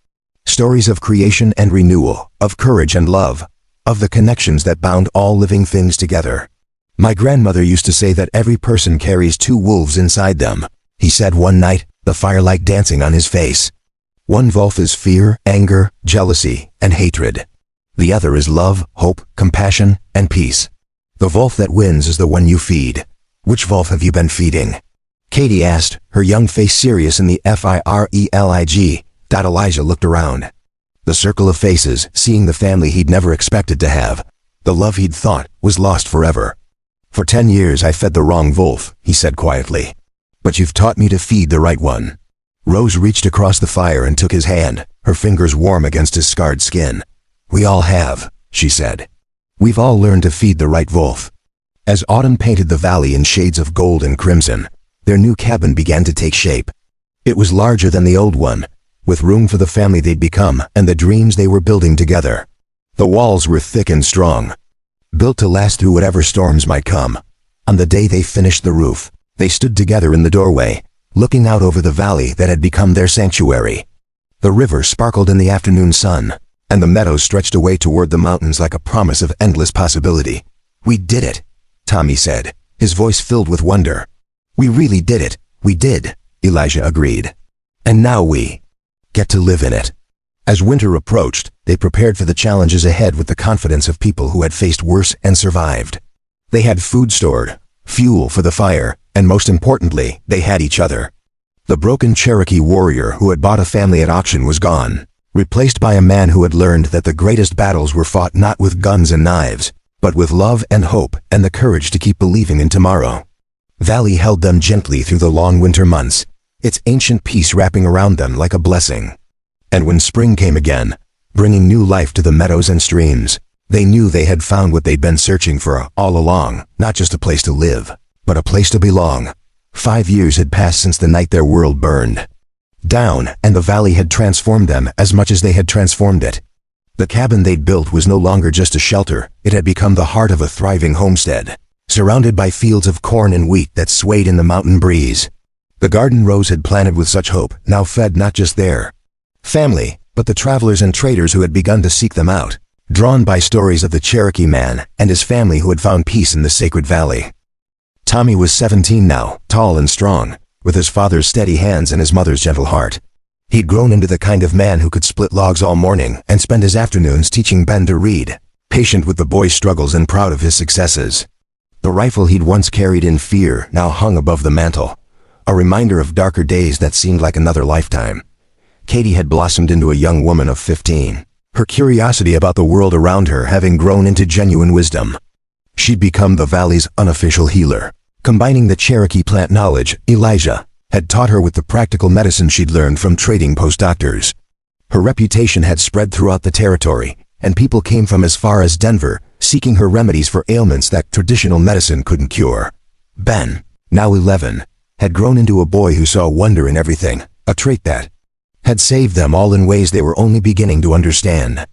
Stories of creation and renewal, of courage and love, of the connections that bound all living things together. "My grandmother used to say that every person carries two wolves inside them," he said one night, the firelight dancing on his face. "One wolf is fear, anger, jealousy, and hatred. The other is love, hope, compassion, and peace. The wolf that wins is the one you feed. Which wolf have you been feeding?" Katie asked, her young face serious in the FIRELIG. Elijah looked around. The circle of faces, seeing the family he'd never expected to have, the love he'd thought was lost forever. "For 10 years I fed the wrong wolf," he said quietly. "But you've taught me to feed the right one." Rose reached across the fire and took his hand, her fingers warm against his scarred skin. "We all have," she said. "We've all learned to feed the right wolf." As autumn painted the valley in shades of gold and crimson, their new cabin began to take shape. It was larger than the old one, with room for the family they'd become and the dreams they were building together. The walls were thick and strong, built to last through whatever storms might come. On the day they finished the roof, they stood together in the doorway, looking out over the valley that had become their sanctuary. The river sparkled in the afternoon sun, and the meadows stretched away toward the mountains like a promise of endless possibility. "We did it," Tommy said, his voice filled with wonder. "We really did it. We did," Elijah agreed. "And now we get to live in it." As winter approached, they prepared for the challenges ahead with the confidence of people who had faced worse and survived. They had food stored, fuel for the fire, and most importantly, they had each other. The broken Cherokee warrior who had bought a family at auction was gone, replaced by a man who had learned that the greatest battles were fought not with guns and knives, but with love and hope and the courage to keep believing in tomorrow. Valley held them gently through the long winter months, its ancient peace wrapping around them like a blessing. And when spring came again, bringing new life to the meadows and streams, they knew they had found what they'd been searching for all along, not just a place to live, but a place to belong. 5 years had passed since the night their world burned down, and the valley had transformed them as much as they had transformed it. The cabin they'd built was no longer just a shelter, it had become the heart of a thriving homestead, surrounded by fields of corn and wheat that swayed in the mountain breeze. The garden Rose had planted with such hope now fed not just their family, but the travelers and traders who had begun to seek them out, drawn by stories of the Cherokee man and his family who had found peace in the sacred valley. Tommy was 17 now, tall and strong, with his father's steady hands and his mother's gentle heart. He'd grown into the kind of man who could split logs all morning and spend his afternoons teaching Ben to read, patient with the boy's struggles and proud of his successes. The rifle he'd once carried in fear now hung above the mantel, a reminder of darker days that seemed like another lifetime. Katie had blossomed into a young woman of 15, her curiosity about the world around her having grown into genuine wisdom. She'd become the valley's unofficial healer, combining the Cherokee plant knowledge Elijah had taught her with the practical medicine she'd learned from trading post doctors. Her reputation had spread throughout the territory, and people came from as far as Denver, seeking her remedies for ailments that traditional medicine couldn't cure. Ben, now 11, had grown into a boy who saw wonder in everything, a trait that had saved them all in ways they were only beginning to understand.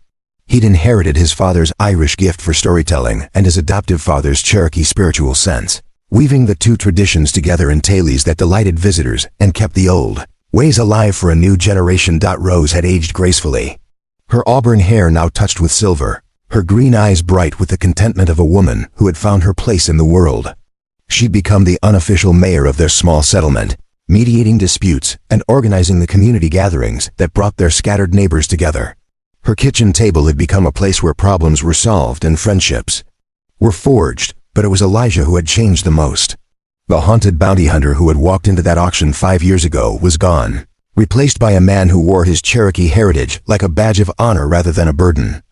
He'd inherited his father's Irish gift for storytelling and his adoptive father's Cherokee spiritual sense, weaving the two traditions together in tales that delighted visitors and kept the old ways alive for a new generation. Rose had aged gracefully, her auburn hair now touched with silver, her green eyes bright with the contentment of a woman who had found her place in the world. She'd become the unofficial mayor of their small settlement, mediating disputes and organizing the community gatherings that brought their scattered neighbors together. Her kitchen table had become a place where problems were solved and friendships were forged, but it was Elijah who had changed the most. The haunted bounty hunter who had walked into that auction 5 years ago was gone, replaced by a man who wore his Cherokee heritage like a badge of honor rather than a burden.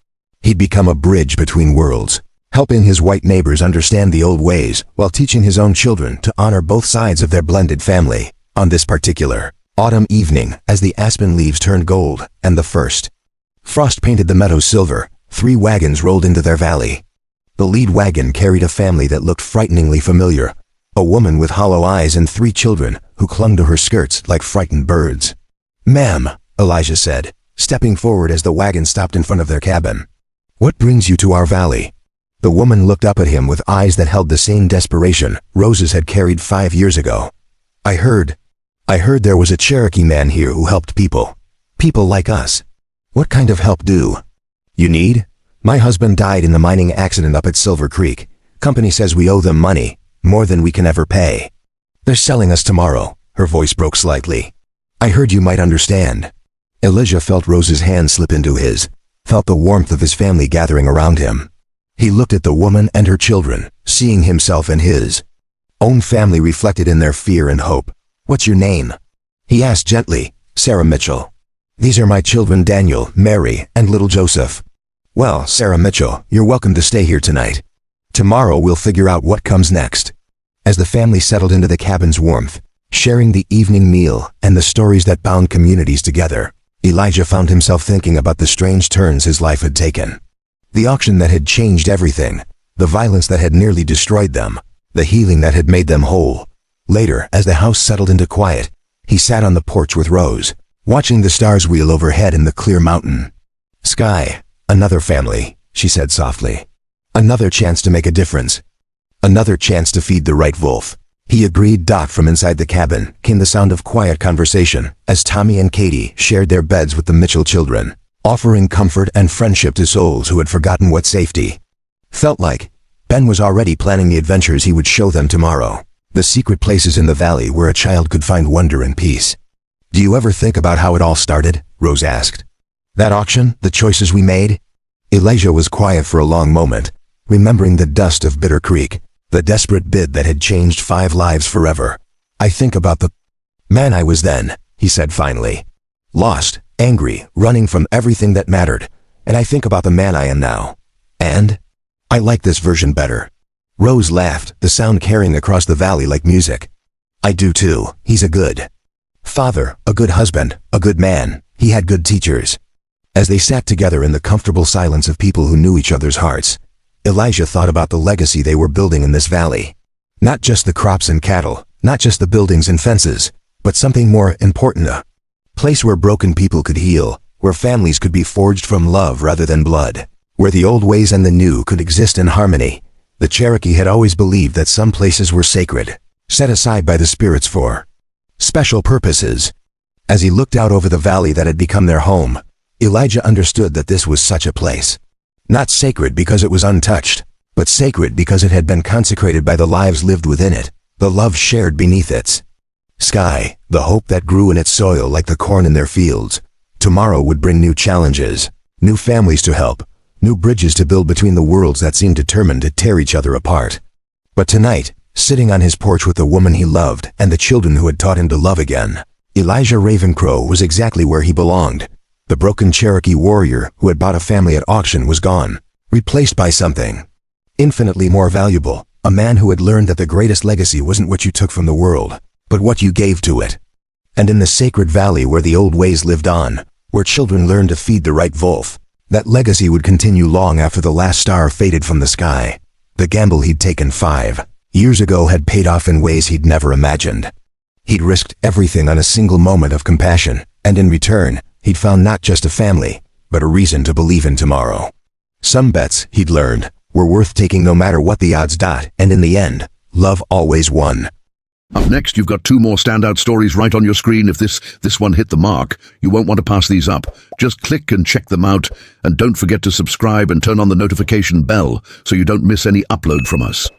He'd become a bridge between worlds, helping his white neighbors understand the old ways while teaching his own children to honor both sides of their blended family. On this particular autumn evening, as the aspen leaves turned gold and the first frost painted the meadows silver, 3 wagons rolled into their valley. The lead wagon carried a family that looked frighteningly familiar, a woman with hollow eyes and 3 children who clung to her skirts like frightened birds. "Ma'am," Elijah said, stepping forward as the wagon stopped in front of their cabin. "What brings you to our valley?" The woman looked up at him with eyes that held the same desperation Rose's had carried 5 years ago. I heard there was a Cherokee man here who helped people like us. What kind of help do you need?" "My husband died in the mining accident up at Silver Creek. Company says we owe them money, more than we can ever pay. They're selling us tomorrow." Her voice broke slightly. "I heard you might understand." Elijah felt Rose's hand slip into his, felt the warmth of his family gathering around him. He looked at the woman and her children, seeing himself and his own family reflected in their fear and hope. "What's your name?" he asked gently. "Sarah Mitchell." "These are my children Daniel, Mary, and little Joseph." "Well, Sarah Mitchell, you're welcome to stay here tonight. Tomorrow we'll figure out what comes next." As the family settled into the cabin's warmth, sharing the evening meal and the stories that bound communities together, Elijah found himself thinking about the strange turns his life had taken. The auction that had changed everything, the violence that had nearly destroyed them, the healing that had made them whole. Later, as the house settled into quiet, he sat on the porch with Rose, watching the stars wheel overhead in the clear mountain sky. "Another family," she said softly. "Another chance to make a difference. Another chance to feed the right wolf." He agreed. From inside the cabin came the sound of quiet conversation as Tommy and Katie shared their beds with the Mitchell children, offering comfort and friendship to souls who had forgotten what safety felt like. Ben was already planning the adventures he would show them tomorrow, the secret places in the valley where a child could find wonder and peace. "Do you ever think about how it all started?" Rose asked. That auction, the choices we made? Elijah was quiet for a long moment, remembering the dust of Bitter Creek, the desperate bid that had changed 5 lives forever. I think about the man I was then, he said finally. Lost, angry, running from everything that mattered, and I think about the man I am now. And I like this version better. Rose laughed, the sound carrying across the valley like music. I do too. He's a good father, a good husband, a good man. He had good teachers. As they sat together in the comfortable silence of people who knew each other's hearts, Elijah thought about the legacy they were building in this valley. Not just the crops and cattle, not just the buildings and fences, but something more important, a place where broken people could heal, where families could be forged from love rather than blood, where the old ways and the new could exist in harmony. The Cherokee had always believed that some places were sacred, set aside by the spirits for special purposes. As he looked out over the valley that had become their home, Elijah understood that this was such a place. Not sacred because it was untouched, but sacred because it had been consecrated by the lives lived within it, the love shared beneath its sky, the hope that grew in its soil like the corn in their fields. Tomorrow would bring new challenges, new families to help, new bridges to build between the worlds that seemed determined to tear each other apart. But tonight, sitting on his porch with the woman he loved and the children who had taught him to love again, Elijah Ravencrow was exactly where he belonged. The broken Cherokee warrior who had bought a family at auction was gone, replaced by something infinitely more valuable, a man who had learned that the greatest legacy wasn't what you took from the world, but what you gave to it. And in the sacred valley where the old ways lived on, where children learned to feed the right wolf, that legacy would continue long after the last star faded from the sky. The gamble he'd taken 5 years ago had paid off in ways he'd never imagined. He'd risked everything on a single moment of compassion, and in return, he'd found not just a family, but a reason to believe in tomorrow. Some bets, he'd learned, were worth taking no matter what the odds. And in the end, love always won. Up next, you've got 2 more standout stories right on your screen. If this one hit the mark, you won't want to pass these up. Just click and check them out, and don't forget to subscribe and turn on the notification bell so you don't miss any upload from us.